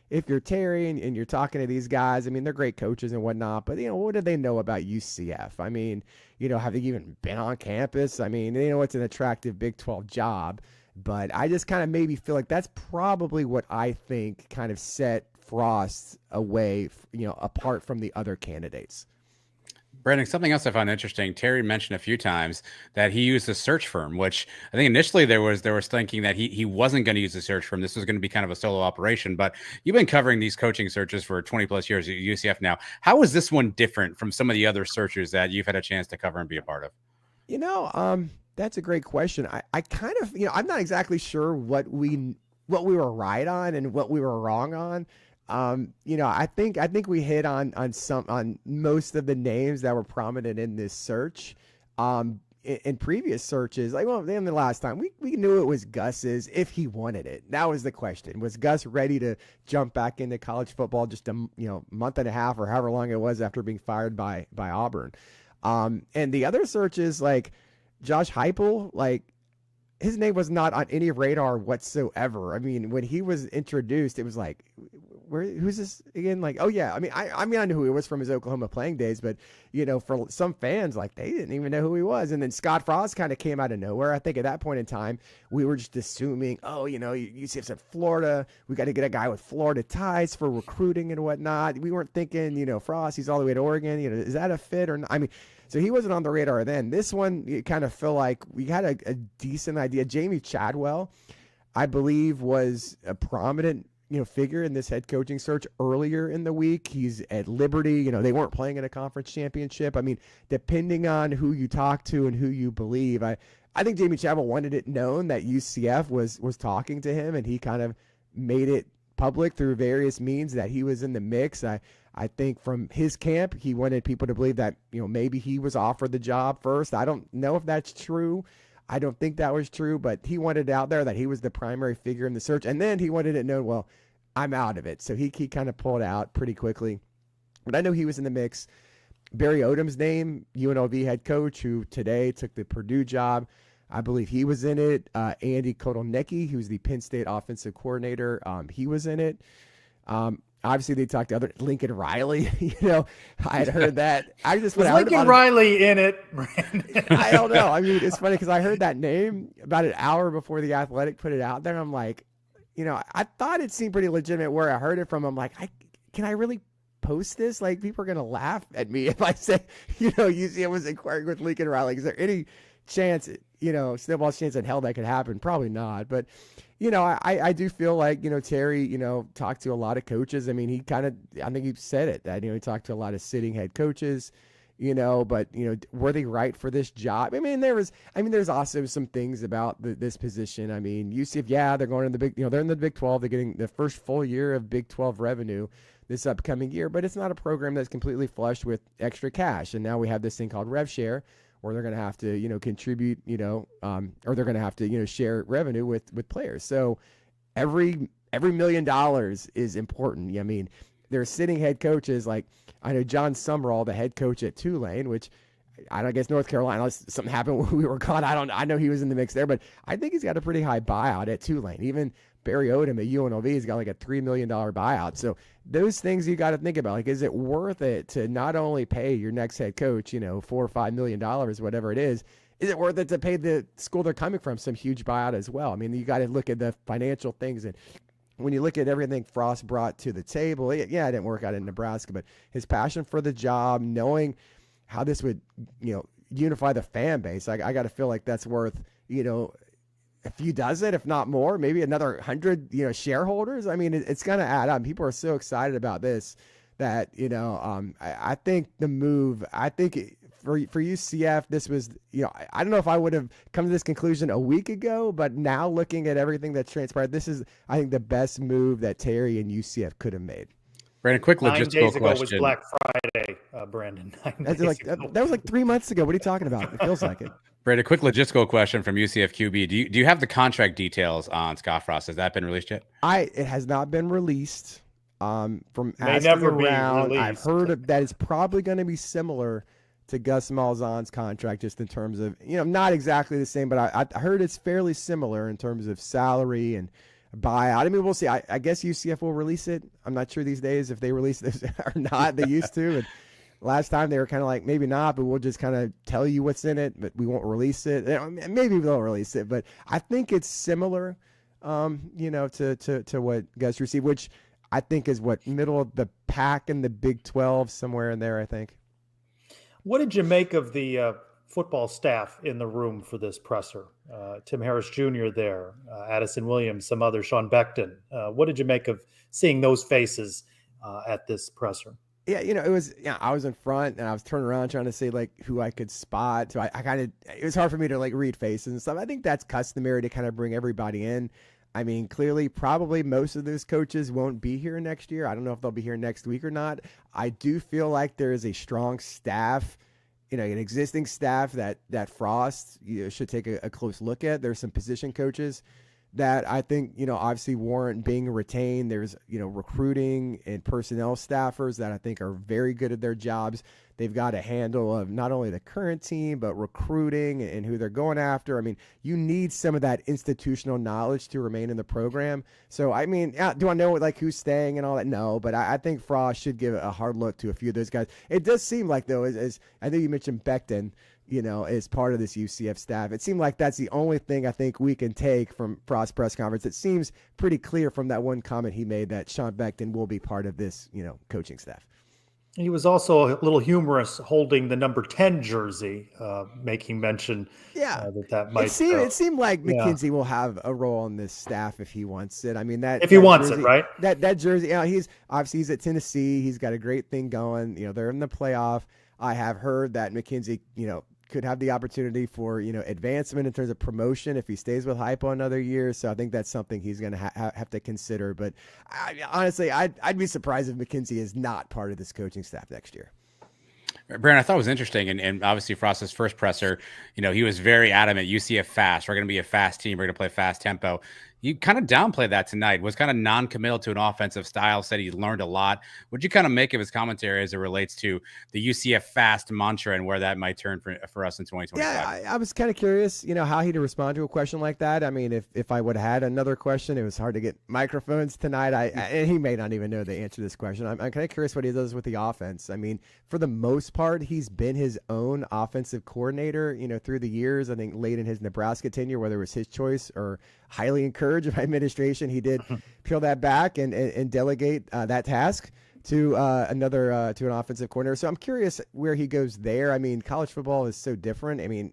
if you're Terry and you're talking to these guys, I mean, they're great coaches and whatnot, but what do they know about UCF? I mean, have they even been on campus? I mean, they know it's an attractive Big 12 job, but I just kind of maybe feel like that's probably what I think kind of set Frost away, apart from the other candidates. Brandon, something else I found interesting. Terry mentioned a few times that he used a search firm, which I think initially there was thinking that he wasn't going to use a search firm. This was going to be kind of a solo operation. But you've been covering these coaching searches for 20 plus years at UCF now. How is this one different from some of the other searches that you've had a chance to cover and be a part of? That's a great question. I kind of, I'm not exactly sure what we were right on and what we were wrong on. I think we hit on most of the names that were prominent in this search. In previous searches, in the last time we knew it was Gus's if he wanted it. That was the question. Was Gus ready to jump back into college football just a month and a half or however long it was after being fired by Auburn? And the other searches, like Josh Heupel, like, his name was not on any radar whatsoever. I mean, when he was introduced, it was like, who's this again? Like, oh yeah. I mean, I knew who he was from his Oklahoma playing days, but for some fans, like, they didn't even know who he was. And then Scott Frost kind of came out of nowhere. I think at that point in time, we were just assuming, UCF's in Florida. We got to get a guy with Florida ties for recruiting and whatnot. We weren't thinking, Frost, he's all the way to Oregon. Is that a fit or not? I mean, so he wasn't on the radar then. This one, you kind of feel like we had a decent idea. Jamie Chadwell, I believe, was a prominent figure in this head coaching search earlier in the week. He's at Liberty. They weren't playing in a conference championship. I mean, depending on who you talk to and who you believe, I think Jamie Chadwell wanted it known that UCF was talking to him, and he kind of made it public through various means that he was in the mix. I think from his camp, he wanted people to believe that, maybe he was offered the job first. I don't know if that's true. I don't think that was true, but he wanted it out there that he was the primary figure in the search. And then he wanted it known, well, I'm out of it. So he kind of pulled out pretty quickly. But I know he was in the mix. Barry Odom's name, UNLV head coach, who today took the Purdue job, I believe he was in it. Andy Kotelnicki, who's the Penn State offensive coordinator, he was in it. Obviously, they talked to other Lincoln Riley. I had heard that. Was Lincoln Riley in it, Brandon? I don't know. I mean, it's funny because I heard that name about an hour before The Athletic put it out there. I'm like, I thought it seemed pretty legitimate where I heard it from. I'm like, can I really post this? Like, people are going to laugh at me if I say, UCF was inquiring with Lincoln Riley. Is there any chance, snowball's chance in hell that could happen? Probably not. But, I do feel like, Terry, talked to a lot of coaches. I mean, I think he said it, that, he talked to a lot of sitting head coaches. but were they right for this job? There's also some things about this position. UCF, they're going in the they're in the Big 12. They're getting the first full year of Big 12 revenue this upcoming year, but it's not a program that's completely flushed with extra cash. And now we have this thing called rev share, where they're going to have to, contribute, or they're going to have to, share revenue with players. So every $1 million is important. They're sitting head coaches like, I know John Summerall, the head coach at Tulane, which I guess North Carolina, something happened when we were gone. I know he was in the mix there, but I think he's got a pretty high buyout at Tulane. Even Barry Odom at UNLV has got like a $3 million buyout. So those things you got to think about. Like, is it worth it to not only pay your next head coach, $4 or $5 million, whatever it is it worth it to pay the school they're coming from some huge buyout as well? You got to look at the financial things. And when you look at everything Frost brought to the table, it didn't work out in Nebraska, but his passion for the job, knowing how this would, unify the fan base, I got to feel like that's worth, a few dozen, if not more, maybe another 100, shareholders. It's going to add up. People are so excited about this that, I think the move, for UCF, this was, I don't know if I would have come to this conclusion a week ago, but now looking at everything that's transpired, this is, I think, the best move that Terry and UCF could have made. Brandon, quick 9 logistical days ago question. was Black Friday, Brandon. That was like 3 months ago. What are you talking about? It feels like it. Brandon, quick logistical question from UCF QB. Do you have the contract details on Scott Frost? Has that been released yet? It has not been released. From May asking never be around, released. I've heard that it's probably going to be similar to Gus Malzahn's contract, just in terms of, not exactly the same, but I heard it's fairly similar in terms of salary and buyout. We'll see. I guess UCF will release it. I'm not sure these days if they release this or not. They used to. And last time they were kind of like, maybe not, but we'll just kind of tell you what's in it, but we won't release it. Maybe they'll release it, but I think it's similar, to what Gus received, which I think is what, middle of the pack in the Big 12, somewhere in there, I think. What did you make of the football staff in the room for this presser? Tim Harris Jr. there, Addison Williams, some other, Sean Beckton. What did you make of seeing those faces at this presser? Yeah, it was, I was in front and I was turning around trying to say like who I could spot. So I kind of, it was hard for me to like read faces and stuff. I think that's customary to kind of bring everybody in. Clearly, probably most of those coaches won't be here next year. I don't know if they'll be here next week or not. I do feel like there is a strong staff, an existing staff that Frost should take a close look at. There's some position coaches that I think, obviously warrant being retained. There's, recruiting and personnel staffers that I think are very good at their jobs. They've got a handle of not only the current team, but recruiting and who they're going after. You need some of that institutional knowledge to remain in the program. So, do I know who's staying and all that? No, but I think Frost should give a hard look to a few of those guys. It does seem like, though, as I think you mentioned Beckton, as part of this UCF staff. It seemed like that's the only thing I think we can take from Frost's press conference. It seems pretty clear from that one comment he made that Sean Beckton will be part of this, coaching staff. He was also a little humorous holding the number 10 jersey, making mention that might. It seemed like McKenzie will have a role on this staff if he wants it. If he wants jersey, it, right? That jersey, he's at Tennessee. He's got a great thing going. They're in the playoff. I have heard that McKenzie, could have the opportunity for, advancement in terms of promotion if he stays with Hypo another year. So I think that's something he's going to have to consider. But honestly, I'd be surprised if McKenzie is not part of this coaching staff next year. Brandon, I thought it was interesting, and obviously Frost's first presser, he was very adamant, UCF fast. We're going to be a fast team. We're going to play fast tempo. You kind of downplayed that tonight, was kind of non-committal to an offensive style, said he learned a lot. What'd you kind of make of his commentary as it relates to the UCF fast mantra and where that might turn for us in 2025? Yeah, I was kind of curious, how he'd respond to a question like that. If I would have had another question, it was hard to get microphones tonight. And he may not even know the answer to this question. I'm kind of curious what he does with the offense. For the most part, he's been his own offensive coordinator, through the years. I think late in his Nebraska tenure, whether it was his choice or highly encouraged by administration, he did peel that back and delegate that task to to an offensive coordinator. So I'm curious where he goes there. I mean, college football is so different. I mean,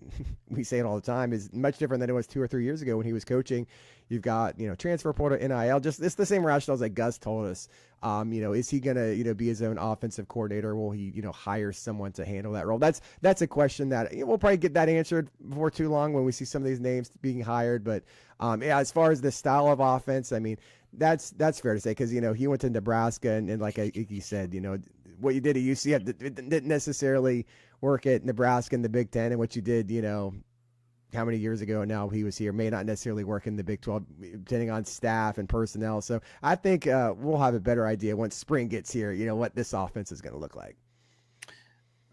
we say it all the time, is much different than it was 2 or 3 years ago when he was coaching. You've got, transfer portal, NIL, just it's the same rationales that Gus told us. Is he going to, be his own offensive coordinator? Will he, hire someone to handle that role? That's a question that we'll probably get that answered before too long when we see some of these names being hired. But as far as the style of offense, I mean, that's fair to say, because, he went to Nebraska and like he said, what you did at UCF it didn't necessarily work at Nebraska in the Big Ten, and what you did, how many years ago now he was here may not necessarily work in the Big 12, depending on staff and personnel. So I think we'll have a better idea once spring gets here, what this offense is going to look like.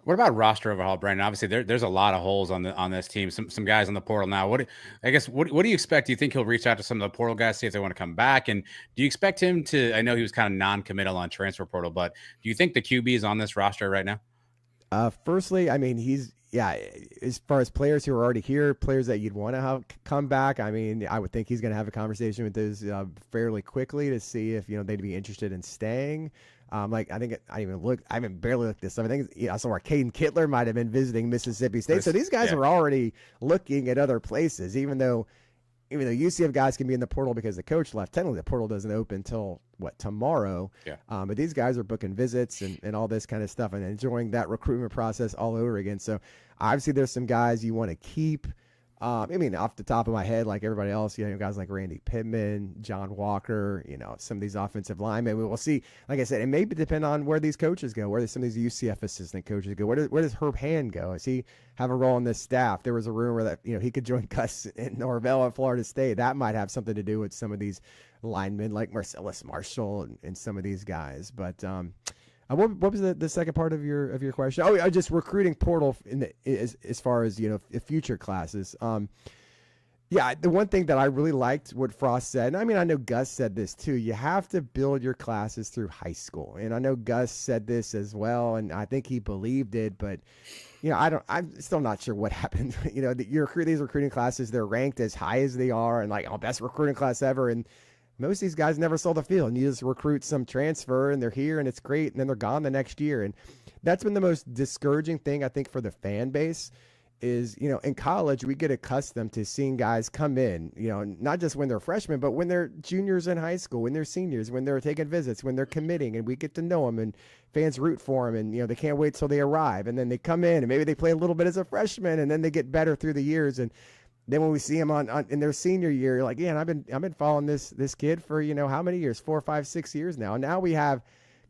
What about roster overhaul, Brandon? Obviously, there's a lot of holes on this team. Some guys on the portal now. What do you expect? Do you think he'll reach out to some of the portal guys, see if they want to come back? And do you expect him to? I know he was kind of non-committal on transfer portal, but do you think the QB is on this roster right now? Firstly, I mean, as far as players who are already here, players that you'd want to have come back, I mean, I would think he's going to have a conversation with those fairly quickly to see if, they'd be interested in staying. I haven't barely looked this up. I think I saw where Caden Kittler might have been visiting Mississippi State. So these guys are already looking at other places, even though UCF guys can be in the portal because the coach left. Technically, the portal doesn't open until tomorrow. Yeah. But these guys are booking visits and all this kind of stuff and enjoying that recruitment process all over again. So obviously, there's some guys you want to keep. Off the top of my head, like everybody else, guys like Randy Pittman, John Walker, some of these offensive linemen. We will see. Like I said, it may depend on where these coaches go, where some of these UCF assistant coaches go. Where does Herb Hand go? Does he have a role in this staff? There was a rumor that he could join Gus Norvell at Florida State. That might have something to do with some of these linemen like Marcellus Marshall and some of these guys. But what was the second part of your question? Oh, just recruiting portal as far as future classes. The one thing that I really liked what Frost said, and I mean I know Gus said this too. You have to build your classes through high school, and I know Gus said this as well, and I think he believed it. But I'm still not sure what happened. These recruiting classes, they're ranked as high as they are, and like best recruiting class ever, and most of these guys never saw the field, and you just recruit some transfer and they're here and it's great. And then they're gone the next year. And that's been the most discouraging thing, I think, for the fan base is, in college, we get accustomed to seeing guys come in, not just when they're freshmen, but when they're juniors in high school, when they're seniors, when they're taking visits, when they're committing, and we get to know them and fans root for them. And, they can't wait till they arrive. And then they come in and maybe they play a little bit as a freshman and then they get better through the years. And then when we see them on in their senior year, you're like, yeah, and I've been following this kid for how many years, 4, 5, 6 years now. And now we have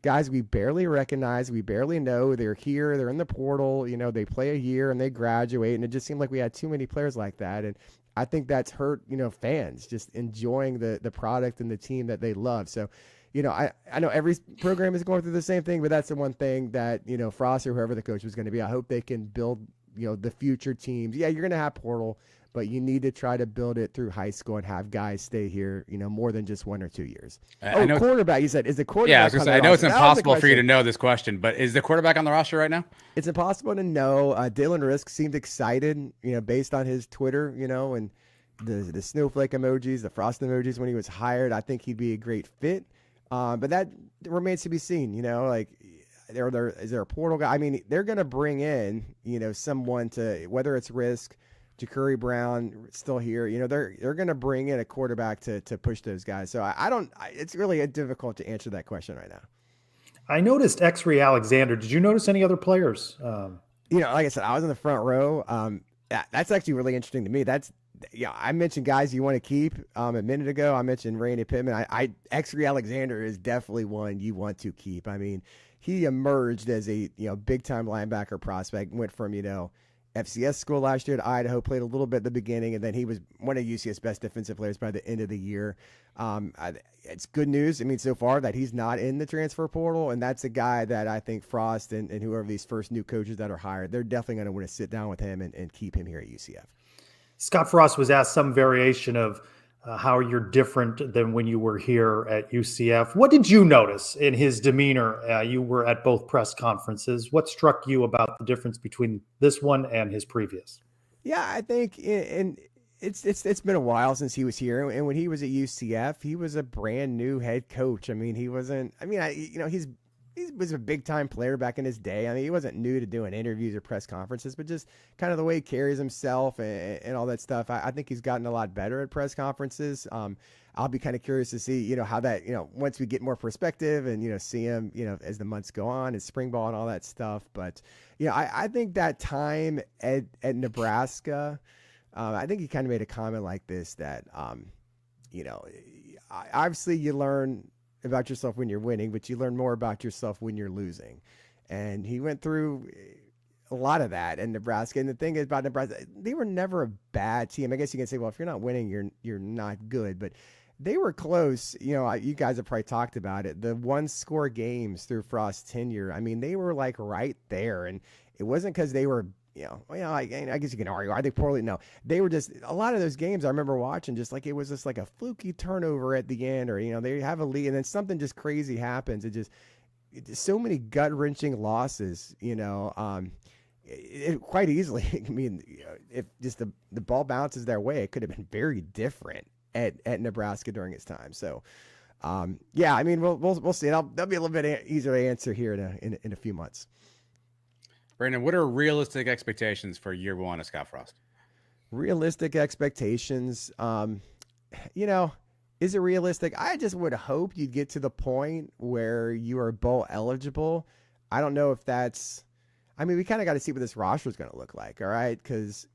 guys we barely recognize, we barely know. They're here, they're in the portal, they play a year and they graduate, and it just seemed like we had too many players like that. And I think that's hurt fans just enjoying the product and the team that they love. So I know every program is going through the same thing, but that's the one thing that Frost or whoever the coach was going to be. I hope they can build the future teams. Yeah, you're going to have portal, but you need to try to build it through high school and have guys stay here, more than just 1 or 2 years. Quarterback, you said, is the quarterback? Yeah, I was going to say, I know it's impossible for you to know this question, but is the quarterback on the roster right now? It's impossible to know. Dylan Risk seemed excited, based on his Twitter, and the snowflake emojis, the frost emojis when he was hired. I think he'd be a great fit, but that remains to be seen. Is there a portal guy? I mean, they're going to bring in, someone to, whether it's Risk, Ja'Cory Brown still here. They're going to bring in a quarterback to push those guys. So it's really difficult to answer that question right now. I noticed X-Ray Alexander. Did you notice any other players? Like I said, I was in the front row. That's actually really interesting to me. I mentioned guys you want to keep a minute ago. I mentioned Randy Pittman. X-Ray Alexander is definitely one you want to keep. I mean, he emerged as a big time linebacker prospect. Went from FCS school last year to Idaho, played a little bit at the beginning, and then he was one of UCF's best defensive players by the end of the year. It's good news, so far, that he's not in the transfer portal, and that's a guy that I think Frost and whoever these first new coaches that are hired, they're definitely going to want to sit down with him and keep him here at UCF. Scott Frost was asked some variation of how you're different than when you were here at UCF. What did you notice in his demeanor? You were at both press conferences. What struck you about the difference between this one and his previous? Yeah, I think it's been a while since he was here, and when he was at UCF, he was a brand new head coach. He wasn't. He's he was a big time player back in his day. I mean, he wasn't new to doing interviews or press conferences, but just kind of the way he carries himself and all that stuff. I think he's gotten a lot better at press conferences. I'll be kind of curious to see, how that, once we get more perspective and, see him, as the months go on and spring ball and all that stuff. But, I think that time at Nebraska, I think he kind of made a comment like this that, obviously you learn about yourself when you're winning, but you learn more about yourself when you're losing. And he went through a lot of that in Nebraska. And the thing is about Nebraska, they were never a bad team. I guess you can say, well, if you're not winning, you're not good, but they were close. You guys have probably talked about it. The 1-score games through Frost's tenure, I mean, they were like right there. And it wasn't because they were, I guess you can argue, are they poorly? No, they were just, a lot of those games I remember watching, just like it was just like a fluky turnover at the end, or, they have a lead and then something just crazy happens. It just so many gut wrenching losses, quite easily. I mean, if just the ball bounces their way, it could have been very different at Nebraska during its time. So, yeah, I mean, we'll see. That'll be a little bit easier to answer here in a few months. Brandon, what are realistic expectations for year one of Scott Frost? Realistic expectations, is it realistic? I just would hope you'd get to the point where you are bowl eligible. I don't know if that's, we kind of got to see what this roster is going to look like. All right. Cause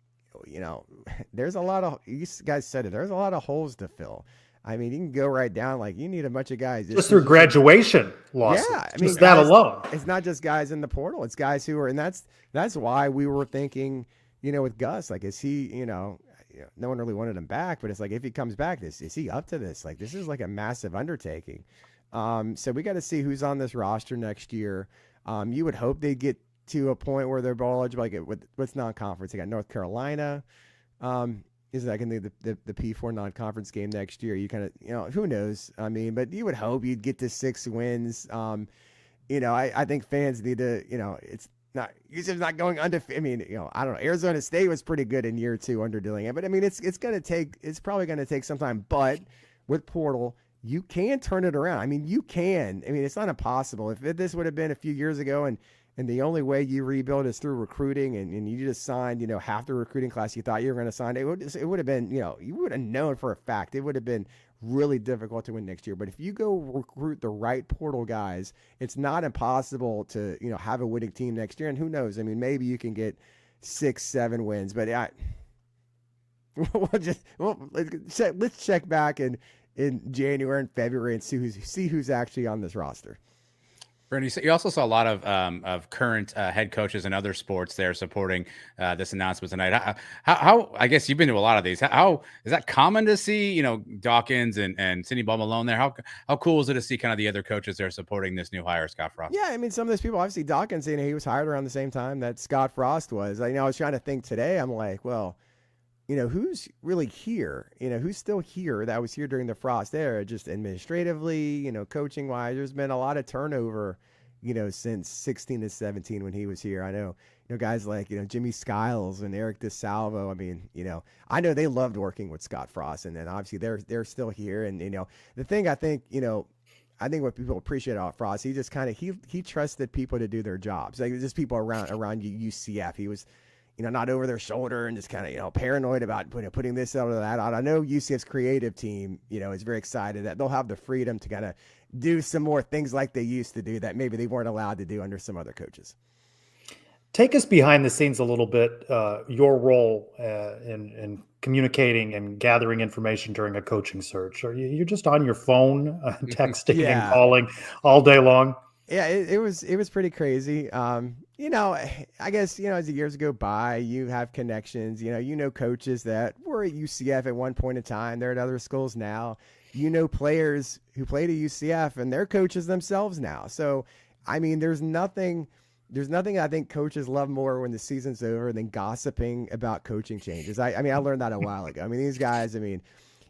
there's a lot of, you guys said it, there's a lot of holes to fill. You can go right down, like you need a bunch of guys. Just through graduation losses. Yeah. Just that guys, alone. It's not just guys in the portal. It's guys who are, and that's why we were thinking, with Gus, like, is he, no one really wanted him back, but it's like, if he comes back, is he up to this? Like, this is like a massive undertaking. So we got to see who's on this roster next year. You would hope they get to a point where they're bowl eligible, like what's non-conference. They got North Carolina. Is that going to be the P4 non-conference game next year? You kind of, who knows? But you would hope you'd get to 6 wins. I think fans need to, it's not, UCF's not going undefeated. I don't know. Arizona State was pretty good in year 2 under Dillingham, but it's probably going to take some time. But with portal, you can turn it around. You can. It's not impossible. If this would have been a few years ago and the only way you rebuild is through recruiting and you just signed, half the recruiting class you thought you were going to sign, it would have been, you would have known for a fact it would have been really difficult to win next year. But if you go recruit the right portal guys, it's not impossible to, have a winning team next year. And who knows? Maybe you can get 6-7 wins, but let's check back in January and February and see who's actually on this roster. Brandon, you also saw a lot of current head coaches in other sports there supporting this announcement tonight. How I guess you've been to a lot of these. How is that common to see? Dawkins and Sidney Ball Malone there. How cool is it to see kind of the other coaches there supporting this new hire, Scott Frost? Yeah, some of those people, obviously Dawkins, he was hired around the same time that Scott Frost was. I was trying to think today. I'm like, well, who's really here? Who's still here that was here during the Frost era, just administratively, coaching wise. There's been a lot of turnover, since 16 to 17 when he was here. I know, guys like, Jimmy Skiles and Eric DeSalvo. I know they loved working with Scott Frost, and then obviously they're still here. And, the thing I think what people appreciate about Frost, he just kind of, he trusted people to do their jobs. Like just people around UCF. He was, not over their shoulder and just kind of, paranoid about putting this out or that out. I know UCF's creative team, is very excited that they'll have the freedom to kind of do some more things like they used to do that maybe they weren't allowed to do under some other coaches. Take us behind the scenes a little bit, your role in communicating and gathering information during a coaching search. Are you're just on your phone, texting and calling all day long? Yeah, it was pretty crazy. I guess, as the years go by, you have connections, coaches that were at UCF at one point in time. They're at other schools now. Players who played at UCF and they're coaches themselves now. So, there's nothing I think coaches love more when the season's over than gossiping about coaching changes. I learned that a while ago. These guys, and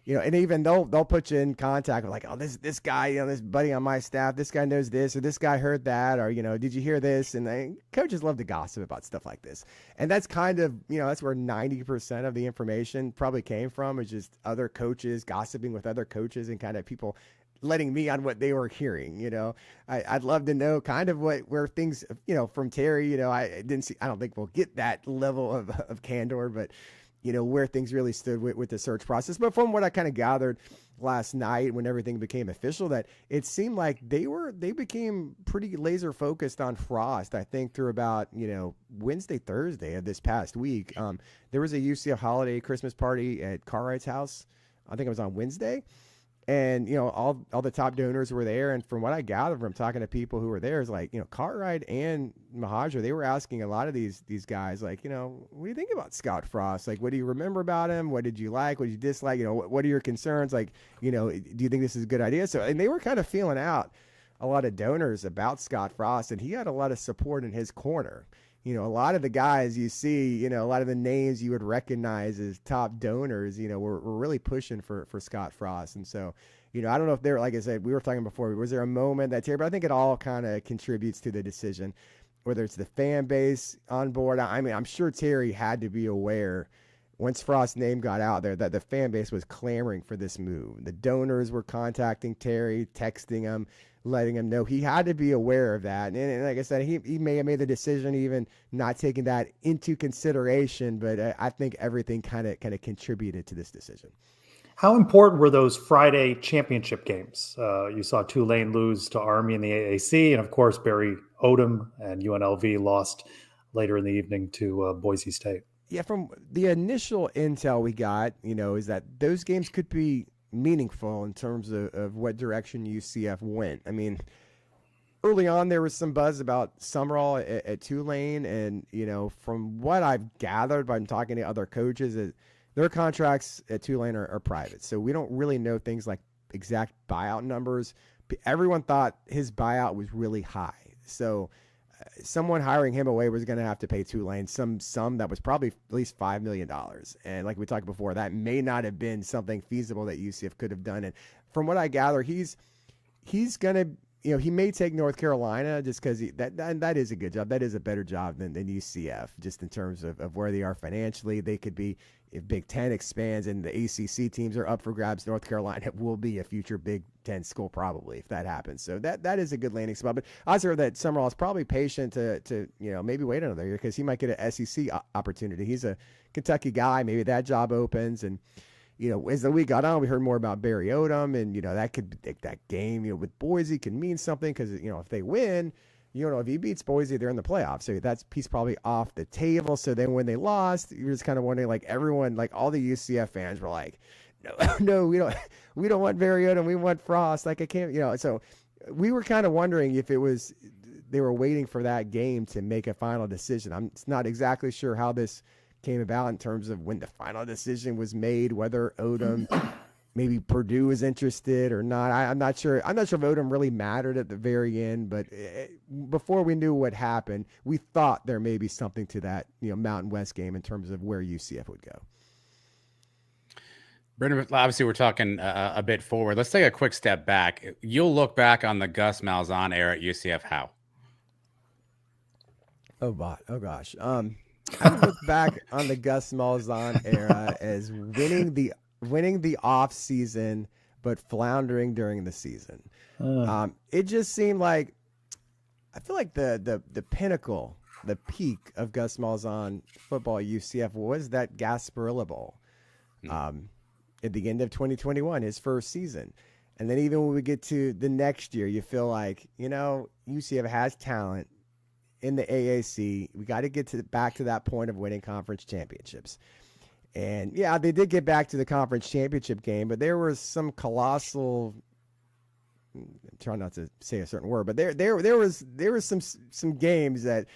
even they'll put you in contact with like, oh, this guy, this buddy on my staff, this guy knows this, or this guy heard that, or, did you hear this? And coaches love to gossip about stuff like this. And that's kind of, that's where 90% of the information probably came from, is just other coaches gossiping with other coaches and kind of people letting me on what they were hearing. I'd love to know kind of where things, from Terry. I don't think we'll get that level of candor, but where things really stood with the search process. But from what I kind of gathered last night when everything became official, that it seemed like they became pretty laser focused on Frost, I think, through about, Wednesday, Thursday of this past week. There was a UCF holiday Christmas party at Cartwright's house. I think it was on Wednesday. And, all the top donors were there. And from what I gathered from talking to people who were there, is like, Cartwright and Mahajer, they were asking a lot of these guys, like, what do you think about Scott Frost? Like, what do you remember about him? What did you like? What did you dislike? What are your concerns? Like, do you think this is a good idea? So, and they were kind of feeling out a lot of donors about Scott Frost, and he had a lot of support in his corner. A lot of the guys you see, a lot of the names you would recognize as top donors, were really pushing for Scott Frost. And so, I don't know if there, like I said, we were talking before, was there a moment that Terry, but I think it all kind of contributes to the decision, whether it's the fan base on board. I mean, I'm sure Terry had to be aware once Frost's name got out there that the fan base was clamoring for this move. The donors were contacting Terry, texting him, letting him know. He had to be aware of that. And like I said, he may have made the decision even not taking that into consideration, but I think everything kind of contributed to this decision. How important were those Friday championship games? You saw Tulane lose to Army in the AAC, and of course, Barry Odom and UNLV lost later in the evening to Boise State. Yeah, from the initial intel we got, is that those games could be meaningful in terms of what direction UCF went. I mean, early on there was some buzz about Summerall at Tulane, and from what I've gathered by talking to other coaches, their contracts at Tulane are private, so we don't really know things like exact buyout numbers. Everyone thought his buyout was really high, so someone hiring him away was going to have to pay Tulane some sum that was probably at least $5 million. And like we talked before, that may not have been something feasible that UCF could have done. And from what I gather, he's going to, he may take North Carolina just because that is a good job. That is a better job than UCF, just in terms of where they are financially. They could be, if Big Ten expands and the ACC teams are up for grabs, North Carolina will be a future Big Ten school probably if that happens. So that is a good landing spot. But I also heard that Summerall is probably patient to maybe wait another year because he might get an SEC opportunity. He's a Kentucky guy. Maybe that job opens. And as the week got on, we heard more about Barry Odom, and that game with Boise can mean something because if they win, if he beats Boise, they're in the playoffs. So that's piece probably off the table. So then when they lost, you're just kind of wondering, like everyone, like all the UCF fans were like, no, we don't want Barry Odom, we want Frost. Like I can't, So we were kind of wondering if they were waiting for that game to make a final decision. I'm not exactly sure how this came about in terms of when the final decision was made, whether Odom, maybe Purdue was interested or not. I'm not sure. I'm not sure if Odom really mattered at the very end, but before we knew what happened, we thought there may be something to that, Mountain West game in terms of where UCF would go. Brandon, obviously we're talking a bit forward. Let's take a quick step back. You'll look back on the Gus Malzahn era at UCF how? Oh gosh. I would look back on the Gus Malzahn era as winning the off season, but floundering during the season. It just seemed like, I feel like the pinnacle, the peak of Gus Malzahn football at UCF was that Gasparilla Bowl at the end of 2021, his first season. And then even when we get to the next year, you feel like, UCF has talent in the AAC. We got to get back to that point of winning conference championships. And yeah, they did get back to the conference championship game, but there was some colossal, I'm trying not to say a certain word, but there was some games that,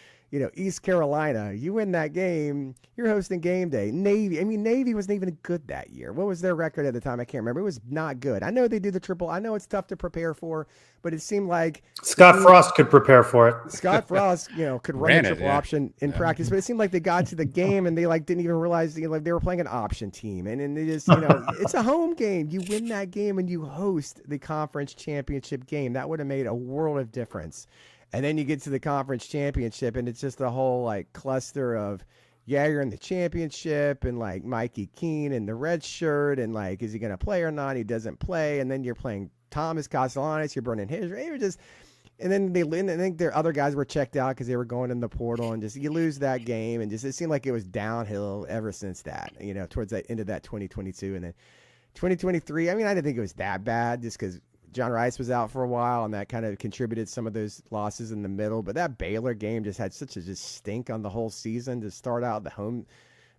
East Carolina, you win that game, you're hosting game day. Navy wasn't even good that year. What was their record at the time? I can't remember. It was not good. I know they do the triple. I know it's tough to prepare for, but it seemed like Scott Frost could prepare for it. Scott Frost, could run a triple option in practice, but it seemed like they got to the game and they didn't even realize they were playing an option team, and they just it's a home game. You win that game and you host the conference championship game. That would have made a world of difference. And then you get to the conference championship, and it's just a whole cluster of, you're in the championship, and Mikey Keene in the red shirt, and is he going to play or not? He doesn't play, and then you're playing Thomas Castellanos, you're burning his. It was just, and then I think their other guys were checked out because they were going in the portal, and just you lose that game, and just it seemed like it was downhill ever since that. Towards the end of that 2022, and then 2023. I mean, I didn't think it was that bad just because John Rice was out for a while, and that kind of contributed some of those losses in the middle. But that Baylor game just had such a just stink on the whole season to start out the home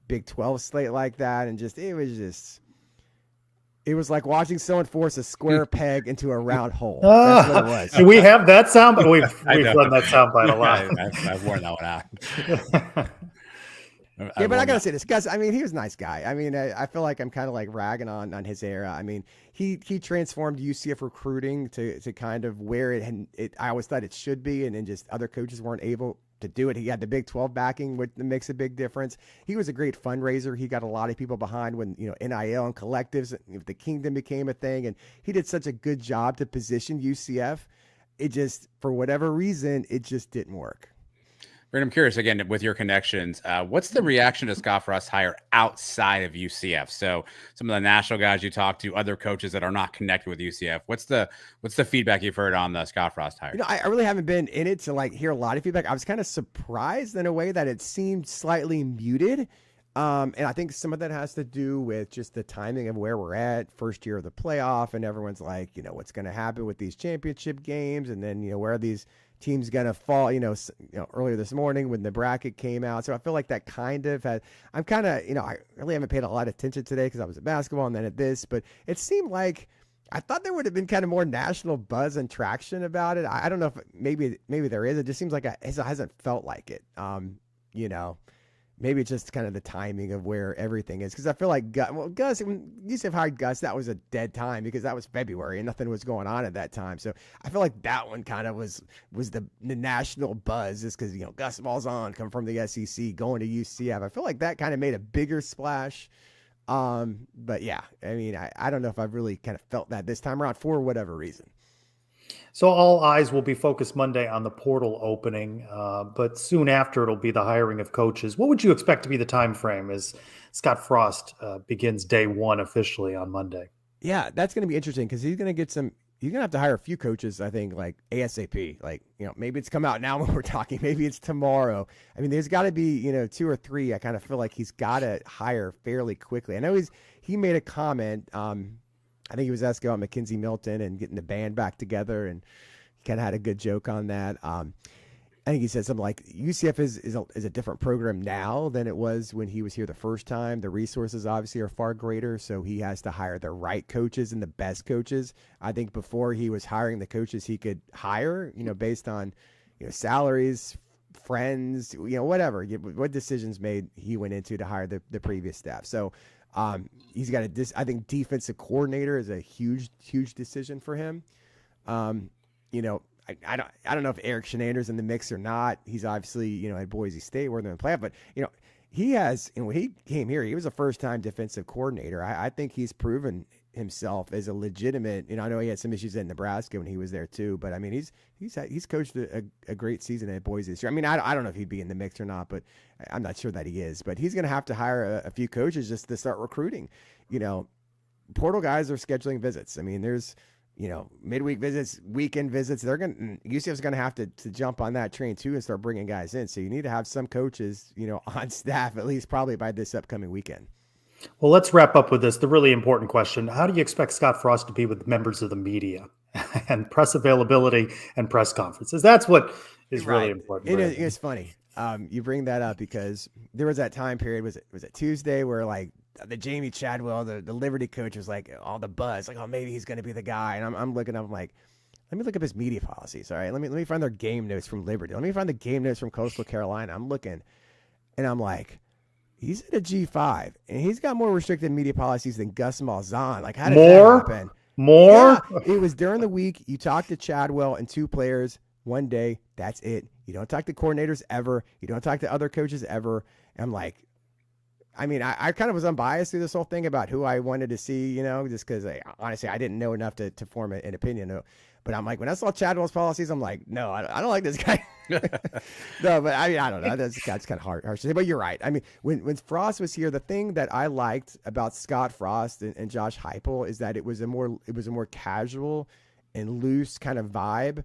Big 12 slate like that, and it was like watching someone force a square peg into a round hole. That's what it was. Do we have that soundbite? We've done that soundbite a lot. I've worn that one out. Yeah, but I gotta say this, Gus. I mean, he was a nice guy. I mean, I feel like I'm kind of like ragging on his era. I mean, he transformed UCF recruiting to kind of where I always thought it should be, and then just other coaches weren't able to do it. He had the Big 12 backing, which makes a big difference. He was a great fundraiser. He got a lot of people behind when NIL and collectives, the Kingdom became a thing, and he did such a good job to position UCF. It just, for whatever reason, it just didn't work. Brandon, I'm curious again with your connections. What's the reaction to Scott Frost's hire outside of UCF? So some of the national guys you talk to, other coaches that are not connected with UCF. What's the feedback you've heard on the Scott Frost hire? I really haven't been in it to like hear a lot of feedback. I was kind of surprised in a way that it seemed slightly muted. And I think some of that has to do with just the timing of where we're at, first year of the playoff, and everyone's like, what's going to happen with these championship games, and then where are these teams going to fall? Earlier this morning when the bracket came out, so I feel like that kind of had. I'm kind of I really haven't paid a lot of attention today because I was at basketball and then at this, but it seemed like I thought there would have been kind of more national buzz and traction about it. I don't know if maybe there is. It just seems like it hasn't felt like it. Maybe it's just kind of the timing of where everything is. Because I feel like Gus, when UCF hired Gus, that was a dead time because that was February and nothing was going on at that time. So I feel like that one kind of was the national buzz just because, Gus Malzahn come from the SEC going to UCF. I feel like that kind of made a bigger splash. But yeah, I mean, I don't know if I've really kind of felt that this time around for whatever reason. So all eyes will be focused Monday on the portal opening, but soon after it'll be the hiring of coaches. What would you expect to be the time frame as Scott Frost begins day one officially on Monday? Yeah, that's going to be interesting because he's going to have to hire a few coaches, I think, like ASAP. Like, maybe it's come out now when we're talking. Maybe it's tomorrow. I mean, there's got to be, 2 or 3. I kind of feel like he's got to hire fairly quickly. I know he made a comment. I think he was asking about Mackenzie Milton and getting the band back together, and he kind of had a good joke on that. I think he said something like UCF is a different program now than it was when he was here the first time. The resources obviously are far greater, so he has to hire the right coaches and the best coaches. I think before he was hiring the coaches he could hire, based on salaries, friends, whatever, what decisions made he went into to hire the previous staff. So he's got I think defensive coordinator is a huge decision for him. I don't know if Eric Shenander's in the mix or not. He's obviously, at Boise State where they're in the playoff, but he has, when he came here, he was a first-time defensive coordinator. I think he's proven himself as a legitimate, I know he had some issues in Nebraska when he was there too, but I mean, he's coached a great season at Boise this year. I mean, I don't know if he'd be in the mix or not, but I'm not sure that he is, but he's going to have to hire a few coaches just to start recruiting. Portal guys are scheduling visits. I mean, there's, midweek visits, weekend visits. UCF's going to have to jump on that train too and start bringing guys in. So you need to have some coaches, on staff, at least probably by this upcoming weekend. Well, let's wrap up with this. The really important question: how do you expect Scott Frost to be with members of the media and press availability and press conferences? That's what is really important. It's funny. You bring that up because there was that time period. Was it Tuesday where like the Jamie Chadwell, the Liberty coach, was like all the buzz, like, oh, maybe he's going to be the guy. And I'm looking up, I'm like, let me look up his media policies. All right, let me find their game notes from Liberty. Let me find the game notes from Coastal Carolina. I'm looking, and I'm like, he's at a G5, and he's got more restricted media policies than Gus Malzahn. Like, how did that happen? More? Yeah, it was during the week. You talk to Chadwell and 2 players one day. That's it. You don't talk to coordinators ever. You don't talk to other coaches ever. And I'm like, I mean, I kind of was unbiased through this whole thing about who I wanted to see, just because honestly, I didn't know enough to form an opinion. But I'm like, when I saw Chadwell's policies, I'm like, no, I don't like this guy. No, but I mean, I don't know. That's kind of hard to say, but you're right. I mean, when Frost was here, the thing that I liked about Scott Frost and Josh Heupel is that it was a more casual and loose kind of vibe.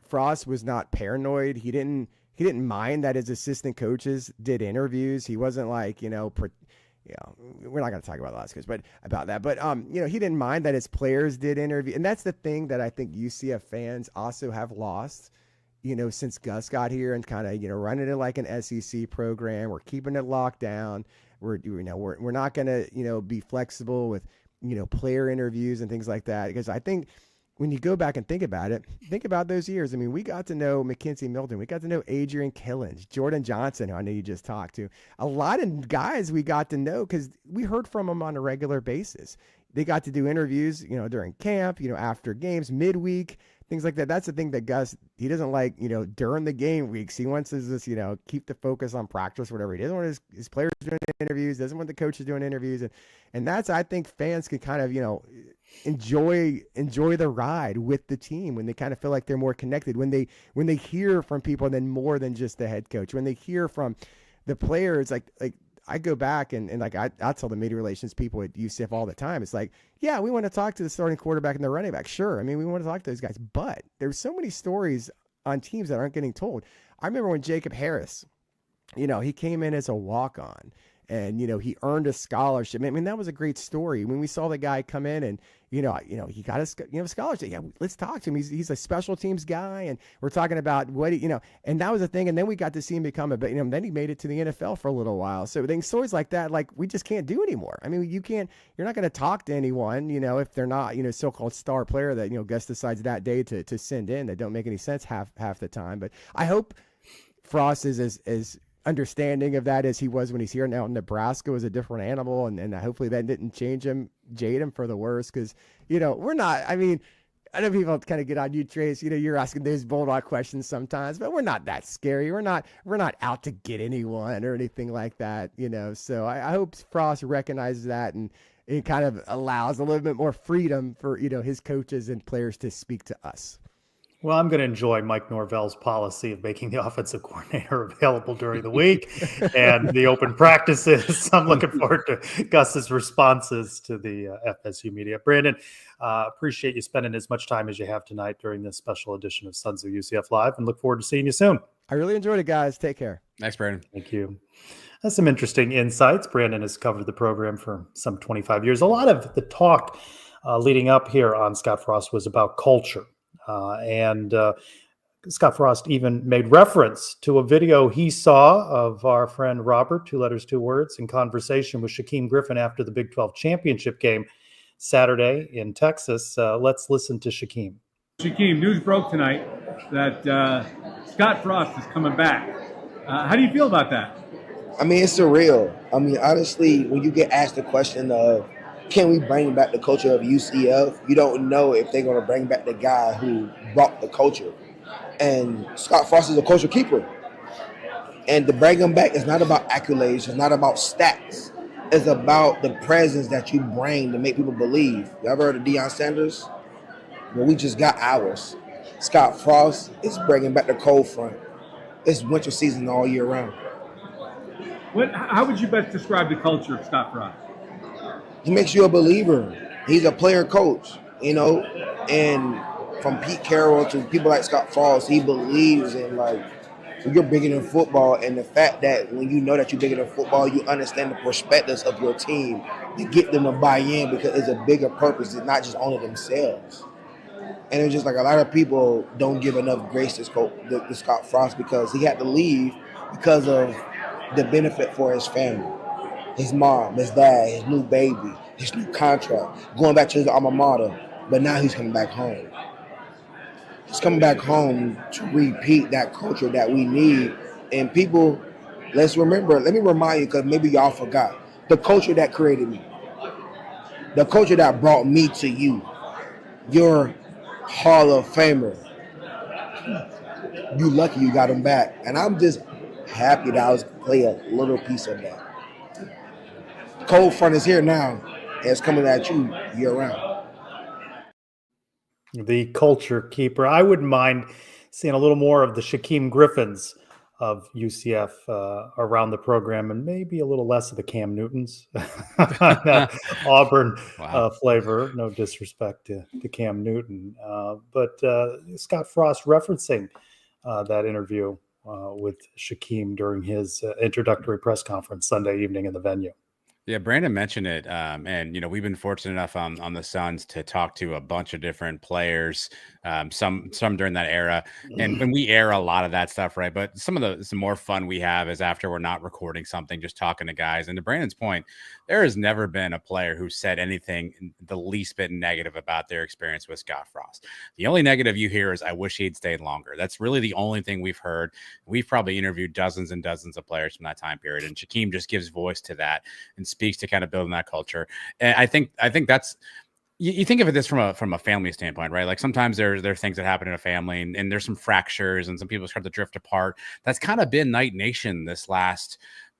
Frost was not paranoid. He didn't mind that his assistant coaches did interviews. He wasn't like, we're not going to talk about the last coach, but about that. But, he didn't mind that his players did interview. And that's the thing that I think UCF fans also have lost, since Gus got here and kind of, running it like an SEC program. We're keeping it locked down. We're not going to, be flexible with, player interviews and things like that. Because I think when you go back and think about those years. I mean, we got to know McKenzie Milton. We got to know Adrian Killens, Jordan Johnson, who I know you just talked to. A lot of guys we got to know because we heard from them on a regular basis. They got to do interviews, during camp, after games, midweek, things like that. That's the thing that Gus, he doesn't like, during the game weeks. He wants us to, keep the focus on practice, whatever. He doesn't want his players doing interviews, doesn't want the coaches doing interviews. And that's, I think fans can kind of, enjoy the ride with the team when they kind of feel like they're more connected, when they hear from people then more than just the head coach, when they hear from the players, like I go back and like I tell the media relations people at UCF all the time. It's like, yeah, we want to talk to the starting quarterback and the running back. Sure. I mean, we want to talk to those guys, but there's so many stories on teams that aren't getting told. I remember when Jacob Harris, he came in as a walk-on and, he earned a scholarship. I mean, that was a great story. When we saw the guy come in and, he got a scholarship. Yeah, let's talk to him. He's a special teams guy. And we're talking about what, and that was a thing. And then we got to see him become then he made it to the NFL for a little while. So things, stories like that, like we just can't do anymore. I mean, you're not going to talk to anyone, if they're not, so-called star player that, Gus decides that day to send in that don't make any sense half the time. But I hope Frost is as understanding of that as he was when he's here. Now Nebraska was a different animal, and hopefully that didn't jade him for the worse, because we're not, I mean, I know people kind of get on you, Trace, you're asking those bulldog questions sometimes, but we're not that scary. We're not out to get anyone or anything like that, so I hope Frost recognizes that and it kind of allows a little bit more freedom for his coaches and players to speak to us. Well, I'm going to enjoy Mike Norvell's policy of making the offensive coordinator available during the week and the open practices. I'm looking forward to Gus's responses to the FSU media. Brandon, appreciate you spending as much time as you have tonight during this special edition of Sons of UCF Live, and look forward to seeing you soon. I really enjoyed it, guys. Take care. Thanks, Brandon. Thank you. That's some interesting insights. Brandon has covered the program for some 25 years. A lot of the talk leading up here on Scott Frost was about culture. And Scott Frost even made reference to a video he saw of our friend Robert, 2 letters, 2 words, in conversation with Shaquem Griffin after the Big 12 championship game Saturday in Texas. Let's listen to Shaquem. Shaquem, news broke tonight that Scott Frost is coming back. How do you feel about that? I mean, it's surreal. I mean, honestly, when you get asked the question of, can we bring back the culture of UCF? You don't know if they're going to bring back the guy who brought the culture. And Scott Frost is a culture keeper. And to bring him back is not about accolades. It's not about stats. It's about the presence that you bring to make people believe. You ever heard of Deion Sanders? Well, we just got ours. Scott Frost is bringing back the cold front. It's winter season all year round. How would you best describe the culture of Scott Frost? He makes you a believer. He's a player coach, and from Pete Carroll to people like Scott Frost, he believes in you're bigger than football, and the fact that when you know that you're bigger than football, you understand the perspectives of your team to get them to buy in because it's a bigger purpose. It's not just only themselves. And it's just like a lot of people don't give enough grace to Scott Frost because he had to leave because of the benefit for his family. His mom, his dad, his new baby, his new contract, going back to his alma mater, but now he's coming back home. He's coming back home to repeat that culture that we need. And people, let me remind you, because maybe y'all forgot, the culture that created me, the culture that brought me to you, your Hall of Famer. You lucky you got him back. And I'm just happy that I was play a little piece of that. Cold front is here now, and it's coming at you year round. The culture keeper. I wouldn't mind seeing a little more of the Shaquem Griffins of UCF around the program, and maybe a little less of the Cam Newtons. That Auburn Wow. flavor. No disrespect to Cam Newton, but Scott Frost referencing that interview with Shaquem during his introductory press conference Sunday evening in the venue. Yeah, Brandon mentioned it, and we've been fortunate enough on the Suns to talk to a bunch of different players, some during that era, and we air a lot of that stuff, right? But some more fun we have is after we're not recording something, just talking to guys. And to Brandon's point, there has never been a player who said anything the least bit negative about their experience with Scott Frost. The only negative you hear is, "I wish he'd stayed longer." That's really the only thing we've heard. We've probably interviewed dozens and dozens of players from that time period, and Shaquem just gives voice to that and speaks to kind of building that culture. And I think that's, you think of it this from a family standpoint, right? Like sometimes there are things that happen in a family, and there's some fractures and some people start to drift apart. That's kind of been Night Nation this last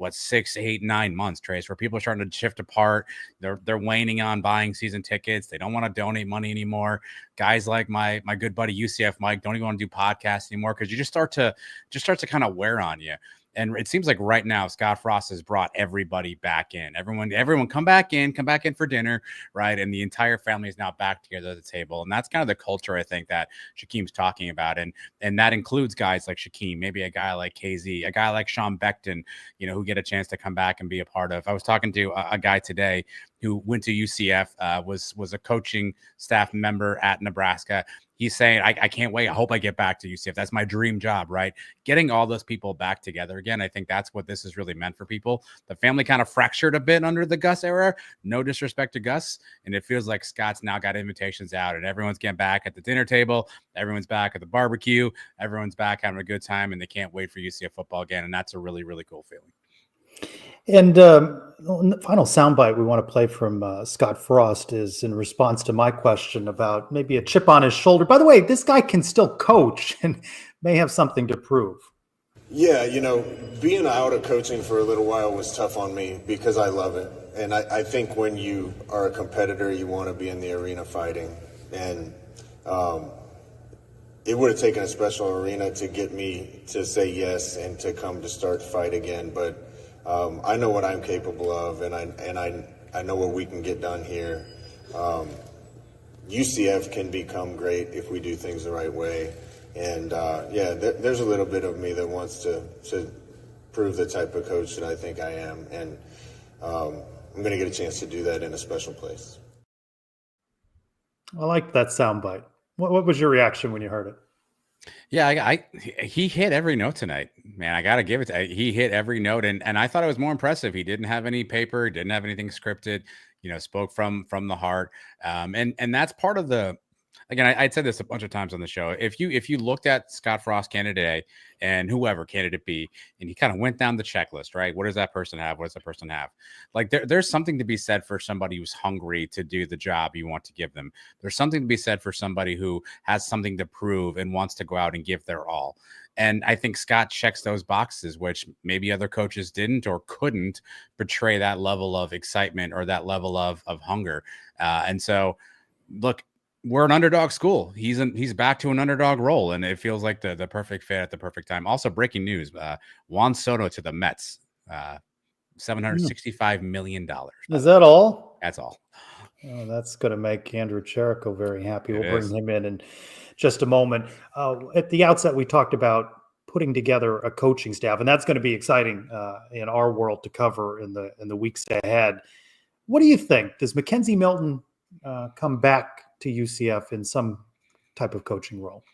6, 8, 9 months, Trace, where people are starting to shift apart. They're waning on buying season tickets. They don't want to donate money anymore. Guys like my good buddy UCF Mike don't even want to do podcasts anymore, because you just start to kind of wear on you. And it seems like right now, Scott Frost has brought everybody back in. Everyone come back in for dinner, right? And the entire family is now back together at the table. And that's kind of the culture, I think, that Shaquem's talking about. And that includes guys like Shaquem, maybe a guy like KZ, a guy like Sean Beckton, who get a chance to come back and be a part of. I was talking to a guy today who went to UCF, was a coaching staff member at Nebraska. He's saying, I can't wait. I hope I get back to UCF. That's my dream job, right? Getting all those people back together again. I think that's what this is really meant for people. The family kind of fractured a bit under the Gus era. No disrespect to Gus. And it feels like Scott's now got invitations out, and everyone's getting back at the dinner table. Everyone's back at the barbecue. Everyone's back having a good time, and they can't wait for UCF football again. And that's a really, really cool feeling. And the final soundbite we want to play from Scott Frost is in response to my question about maybe a chip on his shoulder. By the way, this guy can still coach and may have something to prove. Yeah, being out of coaching for a little while was tough on me because I love it. And I think when you are a competitor, you want to be in the arena fighting. And it would have taken a special arena to get me to say yes and to come to start to fight again. But I know what I'm capable of, and I know what we can get done here. UCF can become great if we do things the right way. And there's a little bit of me that wants to prove the type of coach that I think I am. And I'm going to get a chance to do that in a special place. I like that soundbite. What was your reaction when you heard it? Yeah, he hit every note tonight, man. I got to give it to he hit every note. And I thought it was more impressive. He didn't have any paper, didn't have anything scripted, spoke from the heart. And that's part of the, again, I'd said this a bunch of times on the show. If you looked at Scott Frost candidate and whoever candidate be, and he kind of went down the checklist, right? What does that person have? What does that person have? Like there's something to be said for somebody who's hungry to do the job you want to give them. There's something to be said for somebody who has something to prove and wants to go out and give their all. And I think Scott checks those boxes, which maybe other coaches didn't or couldn't portray that level of excitement or that level of hunger. And so, look, we're an underdog school. He's back to an underdog role, and it feels like the perfect fit at the perfect time. Also, breaking news: Juan Soto to the Mets, $765 million. Is that all? That's all. Oh, that's going to make Andrew Cherico very happy. We'll bring is. him in just a moment. At the outset, we talked about putting together a coaching staff, and that's going to be exciting in our world to cover in the weeks ahead. What do you think? Does Mackenzie Milton come back to UCF in some type of coaching role?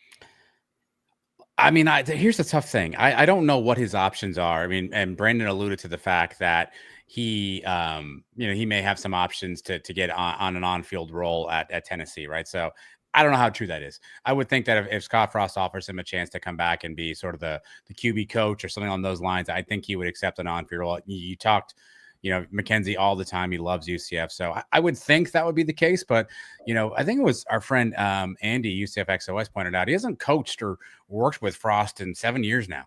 I mean, here's the tough thing. I don't know what his options are. I mean, and Brandon alluded to the fact that he may have some options to get on an on-field role at Tennessee, right? So I don't know how true that is. I would think that if Scott Frost offers him a chance to come back and be sort of the QB coach or something along those lines, I think he would accept an on-field role. You talked Mackenzie all the time. He loves UCF. So I would think that would be the case. But, I think it was our friend Andy, UCF XOS, pointed out he hasn't coached or worked with Frost in 7 years now.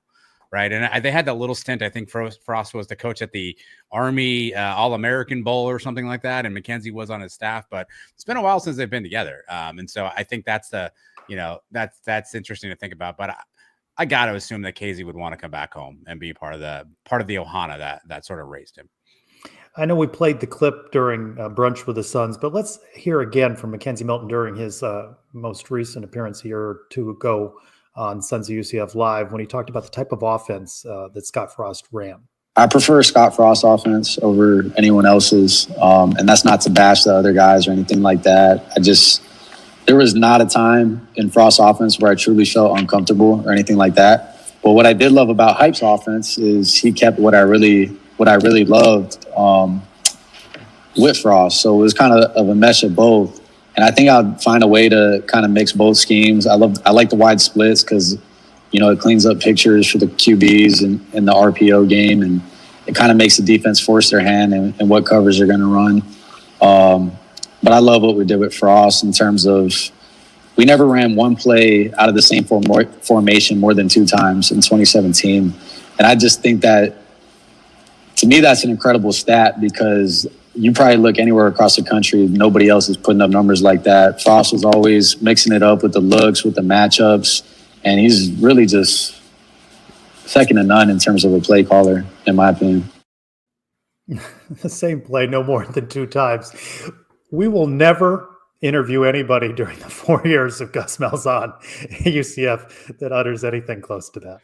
Right. And they had that little stint. I think Frost was the coach at the Army All-American Bowl or something like that. And Mackenzie was on his staff. But it's been a while since they've been together. And so I think that's the that's interesting to think about. But I got to assume that KZ would want to come back home and be part of the Ohana that sort of raised him. I know we played the clip during Brunch with the Suns, but let's hear again from Mackenzie Milton during his most recent appearance a year or two ago on Sons of UCF Live when he talked about the type of offense that Scott Frost ran. I prefer Scott Frost offense over anyone else's, and that's not to bash the other guys or anything like that. There was not a time in Frost's offense where I truly felt uncomfortable or anything like that. But what I did love about Hype's offense is he kept what I really loved with Frost. So it was kind of a mesh of both. And I think I'd find a way to kind of mix both schemes. I like the wide splits because, it cleans up pictures for the QBs in the RPO game, and it kind of makes the defense force their hand and what covers they're going to run. But I love what we did with Frost in terms of we never ran one play out of the same formation more than 2 times in 2017. And I just think that, to me, that's an incredible stat because you probably look anywhere across the country, nobody else is putting up numbers like that. Frost was always mixing it up with the looks, with the matchups, and he's really just second to none in terms of a play caller, in my opinion. The same play, no more than 2 times. We will never interview anybody during the 4 years of Gus Malzahn at UCF that utters anything close to that.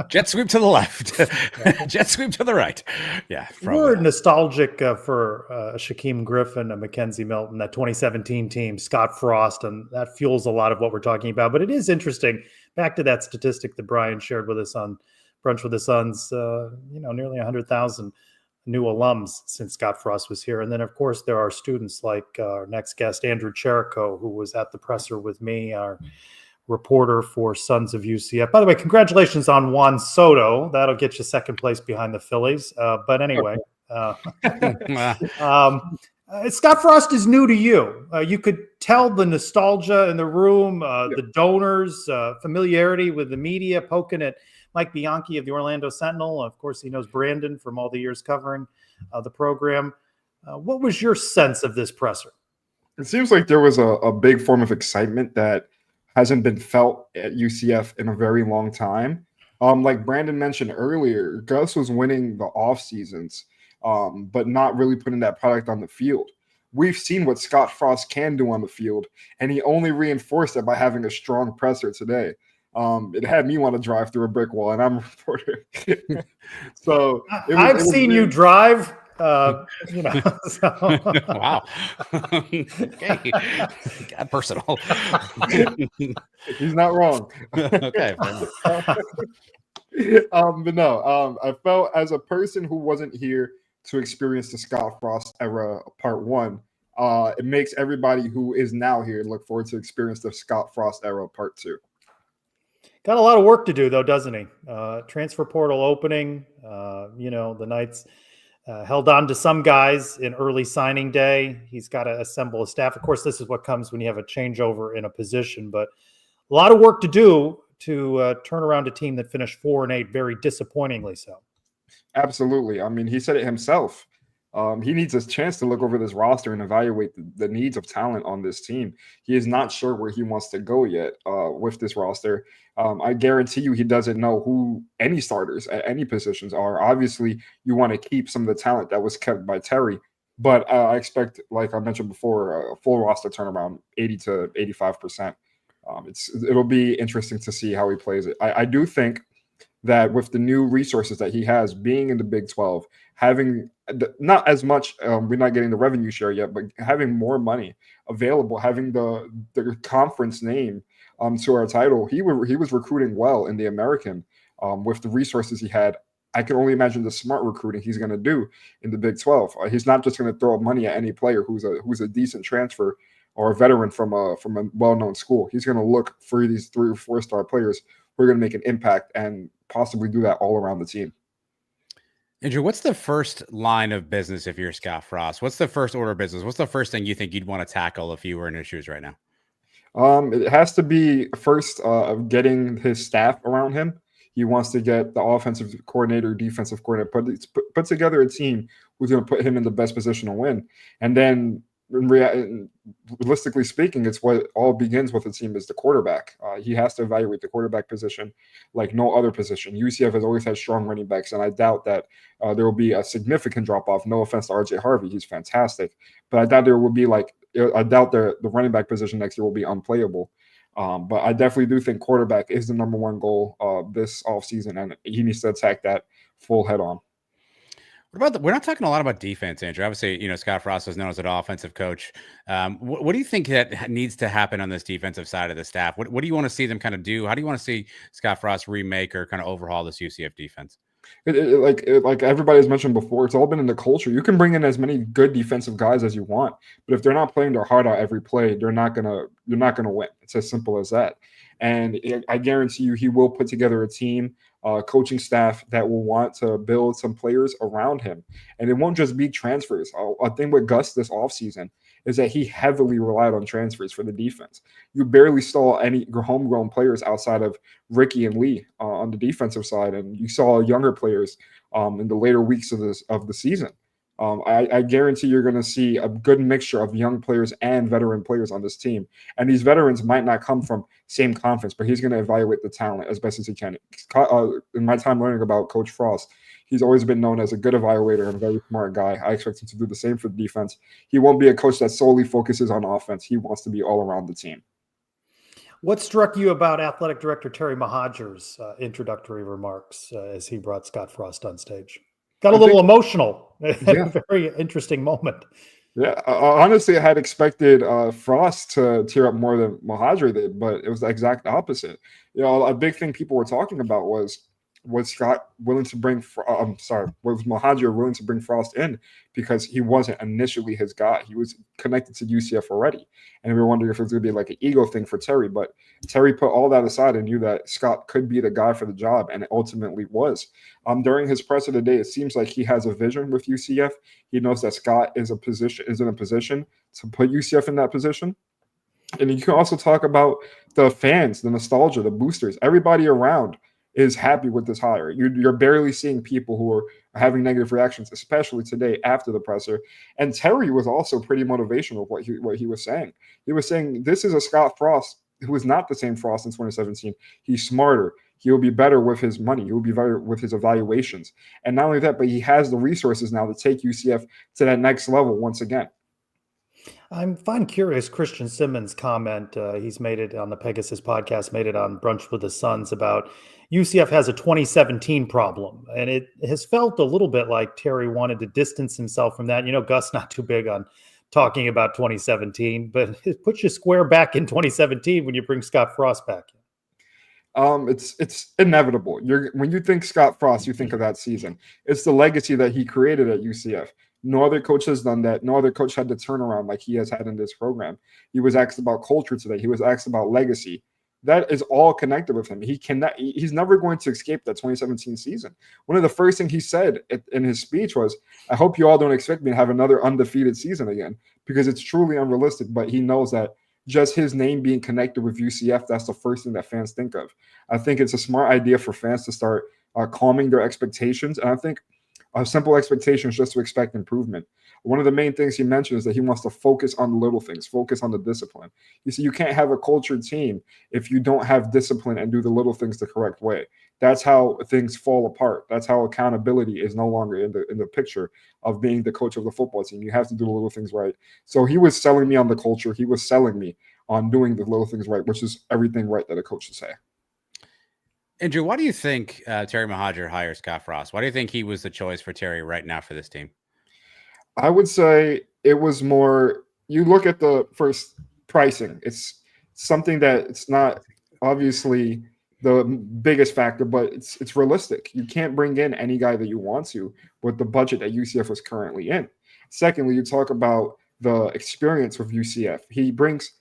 Jet sweep to the left, jet sweep to the right. Yeah, we're nostalgic for Shaquem Griffin and Mackenzie Milton, that 2017 team, Scott Frost, and that fuels a lot of what we're talking about. But it is interesting. Back to that statistic that Brian shared with us on Brunch with the Suns. Nearly 100,000 new alums since Scott Frost was here, and then of course there are students like our next guest, Andrew Cherico, who was at the presser with me, our reporter for Sons of UCF. By the way, congratulations on Juan Soto. That'll get you second place behind the Phillies. But anyway, Scott Frost is new to you. You could tell the nostalgia in the room, the donors, familiarity with the media, poking at Mike Bianchi of the Orlando Sentinel. Of course, he knows Brandon from all the years covering the program. What was your sense of this presser? It seems like there was a big form of excitement that hasn't been felt at UCF in a very long time. Like Brandon mentioned earlier, Gus was winning the off seasons, but not really putting that product on the field. We've seen what Scott Frost can do on the field, and he only reinforced it by having a strong presser today. It had me want to drive through a brick wall, and I'm a reporter. So I've seen you drive. Wow. Okay. Got personal. He's not wrong. Okay. But no, I felt as a person who wasn't here to experience the Scott Frost era part 1, it makes everybody who is now here look forward to experience the Scott Frost era part 2. Got a lot of work to do, though, doesn't he? Transfer portal opening, the Knights held on to some guys in early signing day. He's got to assemble a staff. Of course, this is what comes when you have a changeover in a position, but a lot of work to do to turn around a team that finished 4-8, very disappointingly so. Absolutely. I mean, he said it himself. He needs a chance to look over this roster and evaluate the needs of talent on this team. He is not sure where he wants to go yet with this roster. I guarantee you he doesn't know who any starters at any positions are. Obviously, you want to keep some of the talent that was kept by Terry, but I expect, like I mentioned before, a full roster turnaround, 80 to 85%. It'll be interesting to see how he plays it. I do think that with the new resources that he has, being in the Big 12, having not as much, we're not getting the revenue share yet, but having more money available, having the conference name to our title, he was recruiting well in the American with the resources he had. I can only imagine the smart recruiting he's going to do in the Big 12. He's not just going to throw money at any player who's a decent transfer or a veteran from a well-known school. He's going to look for these 3 or 4-star players who are going to make an impact and possibly do that all around the team. Andrew, what's the first line of business if you're Scott Frost? What's the first order of business? What's the first thing you think you'd want to tackle if you were in his shoes right now? It has to be first of getting his staff around him. He wants to get the offensive coordinator, defensive coordinator, put together a team who's going to put him in the best position to win. And then realistically speaking, it's what all begins with a team is the quarterback. He has to evaluate the quarterback position like no other position. UCF has always had strong running backs, and I doubt that there will be a significant drop-off. No offense to RJ Harvey. He's fantastic. But I doubt there will be I doubt the running back position next year will be unplayable. But I definitely do think quarterback is the number one goal this offseason, and he needs to attack that full head on. What about we're not talking a lot about defense, Andrew. Obviously, Scott Frost is known as an offensive coach. What do you think that needs to happen on this defensive side of the staff? What do you want to see them kind of do? How do you want to see Scott Frost remake or kind of overhaul this UCF defense? Like everybody has mentioned before, it's all been in the culture. You can bring in as many good defensive guys as you want, but if they're not playing their heart out every play, you're not gonna win. It's as simple as that. And I guarantee you, he will put together a team, coaching staff that will want to build some players around him. And it won't just be transfers. A thing with Gus this offseason is that he heavily relied on transfers for the defense. You barely saw any homegrown players outside of Ricky and Lee on the defensive side, and you saw younger players in the later weeks of the season. I guarantee you're going to see a good mixture of young players and veteran players on this team. And these veterans might not come from same conference, but he's going to evaluate the talent as best as he can. In my time learning about Coach Frost, he's always been known as a good evaluator and a very smart guy. I expect him to do the same for the defense. He won't be a coach that solely focuses on offense. He wants to be all around the team. What struck you about Athletic Director Terry Mahajer's introductory remarks as he brought Scott Frost on stage? Got a little emotional. Yeah. A very interesting moment. Yeah, honestly, I had expected Frost to tear up more than Mahajer did, but it was the exact opposite. A big thing people were talking about was Scott willing to bring? Was Mahajer willing to bring Frost in because he wasn't initially his guy? He was connected to UCF already, and we were wondering if it was going to be like an ego thing for Terry. But Terry put all that aside and knew that Scott could be the guy for the job, and it ultimately was. During his press of the day, it seems like he has a vision with UCF. He knows that Scott is in a position to put UCF in that position. And you can also talk about the fans, the nostalgia, the boosters, everybody around is happy with this hire. You're barely seeing people who are having negative reactions, especially today after the presser. And Terry was also pretty motivational with what he was saying. He was saying this is a Scott Frost who is not the same Frost in 2017. He's smarter. He'll be better with his money. He'll be better with his evaluations. And not only that, but he has the resources now to take UCF to that next level once again. I find curious Christian Simmons' comment. He's made it on the Pegasus podcast, made it on Brunch with the Suns about UCF has a 2017 problem. And it has felt a little bit like Terry wanted to distance himself from that. Gus not too big on talking about 2017, but it puts you square back in 2017 when you bring Scott Frost back in. It's inevitable. When you think Scott Frost, you think of that season. It's the legacy that he created at UCF. No other coach has done that. No other coach had the turnaround like he has had in this program. He was asked about culture today. He was asked about legacy. That is all connected with him. He's never going to escape that 2017 season. One of the first things he said in his speech was, I hope you all don't expect me to have another undefeated season again, because it's truly unrealistic. But he knows that just his name being connected with UCF, that's the first thing that fans think of. I think it's a smart idea for fans to start calming their expectations. And I think a simple expectation is just to expect improvement. One of the main things he mentioned is that he wants to focus on the little things, focus on the discipline. You see, you can't have a cultured team if you don't have discipline and do the little things the correct way. That's how things fall apart. That's how accountability is no longer in the picture of being the coach of the football team. You have to do the little things right. So he was selling me on the culture. He was selling me on doing the little things right, which is everything right that a coach should say. Andrew, why do you think Terry Mahajer hired Scott Frost? Why do you think he was the choice for Terry right now for this team? I would say it was more, you look at the first pricing. It's something that it's not obviously the biggest factor, but it's realistic. You can't bring in any guy that you want to with the budget that UCF was currently in. Secondly, you talk about the experience with UCF. He brings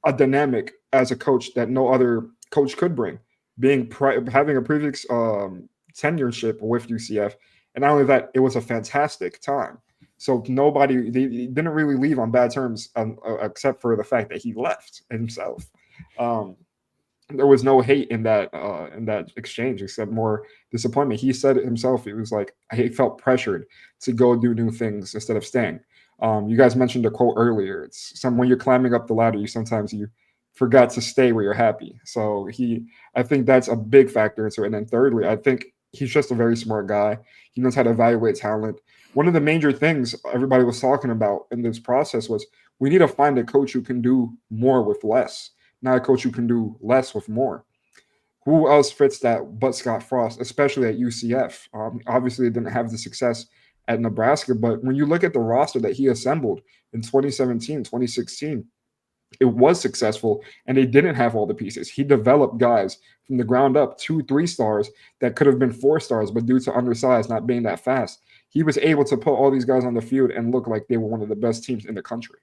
a dynamic as a coach that no other coach could bring. Having a previous tenureship with UCF, and not only that, it was a fantastic time. So they didn't really leave on bad terms, except for the fact that he left himself. There was no hate in that exchange, except more disappointment. He said it himself. It was like he felt pressured to go do new things instead of staying. You guys mentioned a quote earlier. It's when you're climbing up the ladder, you forgot to stay where you're happy. So I think that's a big factor into it. And then thirdly, I think he's just a very smart guy. He knows how to evaluate talent. One of the major things everybody was talking about in this process was we need to find a coach who can do more with less, not a coach who can do less with more. Who else fits that but Scott Frost, especially at UCF? Obviously, it didn't have the success at Nebraska, but when you look at the roster that he assembled in 2017, 2016, it was successful, and they didn't have all the pieces. He developed guys from the ground up, 2-3 stars that could have been 4 stars, but due to undersized, not being that fast, he was able to put all these guys on the field and look like they were one of the best teams in the country.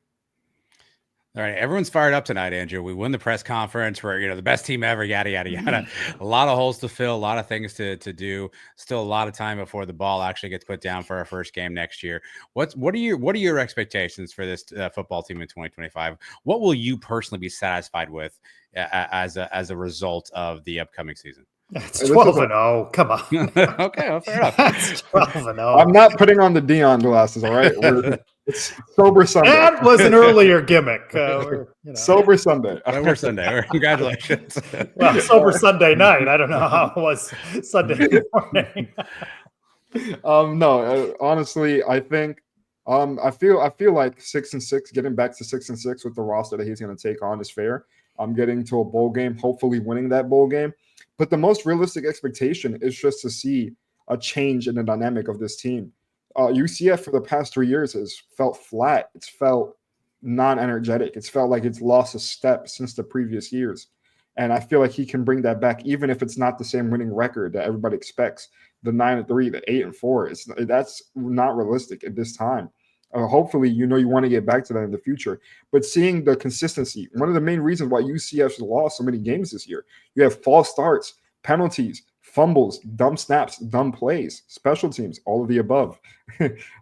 All right, everyone's fired up tonight, Andrew. We won the press conference. We're, the best team ever, yada, yada, yada. A lot of holes to fill, a lot of things to do. Still a lot of time before the ball actually gets put down for our first game next year. What are your expectations for this football team in 2025? What will you personally be satisfied with as a result of the upcoming season? It's 12-0. Come on. Okay, well, fair enough. That's 12-0. I'm not putting on the Dion glasses, all right? It's Sober Sunday. That was an earlier gimmick. Sober Sunday. Sober Sunday. Congratulations. Well, Sober Sunday night. I don't know how it was Sunday morning. No, honestly, I think I feel like 6-6, getting back to 6-6 with the roster that he's going to take on is fair. I'm getting to a bowl game, hopefully winning that bowl game. But the most realistic expectation is just to see a change in the dynamic of this team. UCF for the past 3 years has felt flat. It's felt non-energetic. It's felt like it's lost a step since the previous years. And I feel like he can bring that back, even if it's not the same winning record that everybody expects. The 9-3, the 8-4, that's not realistic at this time. Hopefully, you want to get back to that in the future. But seeing the consistency, one of the main reasons why UCF has lost so many games this year, you have false starts, penalties, fumbles, dumb snaps, dumb plays, special teams, all of the above.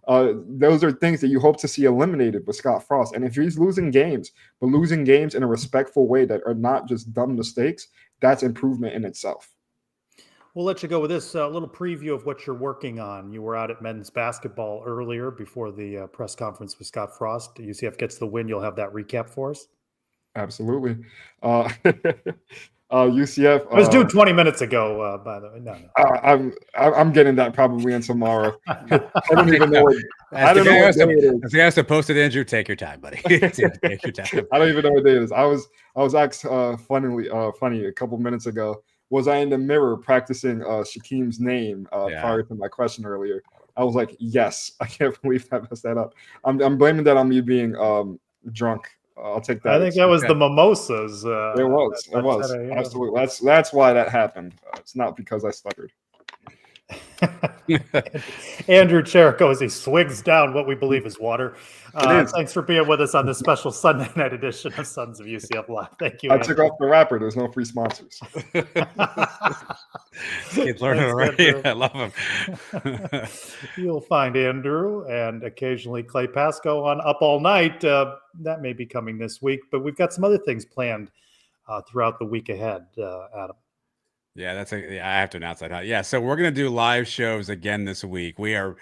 Those are things that you hope to see eliminated with Scott Frost. And if he's losing games, but losing games in a respectful way that are not just dumb mistakes, that's improvement in itself. We'll let you go with this little preview of what you're working on. You were out at men's basketball earlier before the press conference with Scott Frost. UCF gets the win. You'll have that recap for us? Absolutely. UCF. I was due 20 minutes ago, by the way. No. I'm getting that probably in tomorrow. I don't even know what day it is. As the guy supposed to, Andrew, take your time, buddy. Take your time. I don't even know what day it is. I was asked funny a couple minutes ago. Was I in the mirror practicing Shaquem's name prior to my question earlier? I was like, yes. I can't believe I messed that up. I'm blaming that on me being drunk. I'll take that. I think that was the mimosas. It was. Absolutely. That's why that happened. It's not because I stuttered. Andrew Cherico as he swigs down what we believe is water. Thanks for being with us on this special Sunday night edition of Sons of UCF Live. Thank you. I took off the wrapper. There's no free sponsors. Keep learning already. I love him. You'll find Andrew and occasionally Clay Pasco on Up All Night. That may be coming this week, but we've got some other things planned throughout the week ahead, Adam. Yeah, I have to announce that. Yeah, so we're gonna do live shows again this week. We are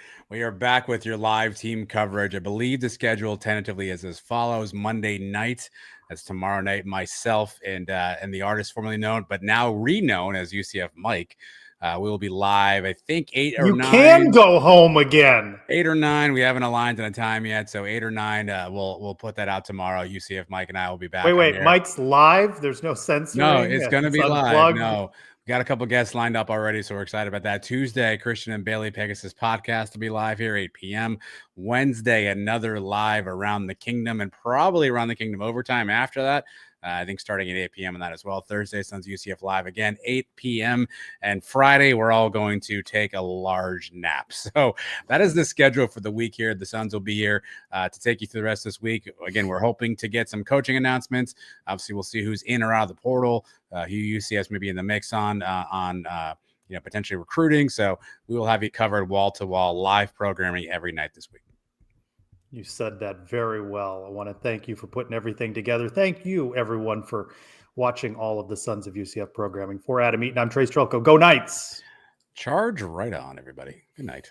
back with your live team coverage. I believe the schedule tentatively is as follows: Monday night, that's tomorrow night. Myself and the artist formerly known but now reknown as UCF Mike. We will be live. I think 8 or 9. You can go home again. 8 or 9. We haven't aligned on a time yet, so 8 or 9. We'll put that out tomorrow. UCF Mike and I will be back. Wait, Mike's live. There's no censoring. No, it's going to be live. No. We got a couple guests lined up already, so we're excited about that. Tuesday, Christian and Bailey Pegasus podcast will be live here, 8 p.m. Wednesday, another live Around the Kingdom, and probably Around the Kingdom overtime after that. I think starting at 8 p.m. on that as well. Thursday, Sons of UCF Live again, 8 p.m. And Friday, we're all going to take a large nap. So that is the schedule for the week here. The Sons will be here to take you through the rest of this week. Again, we're hoping to get some coaching announcements. Obviously, we'll see who's in or out of the portal, who UCF may be in the mix on potentially recruiting. So we will have you covered wall-to-wall live programming every night this week. You said that very well. I want to thank you for putting everything together. Thank you, everyone, for watching all of the Sons of UCF programming. For Adam Eaton, I'm Trace Trelko. Go Knights! Charge right on, everybody. Good night.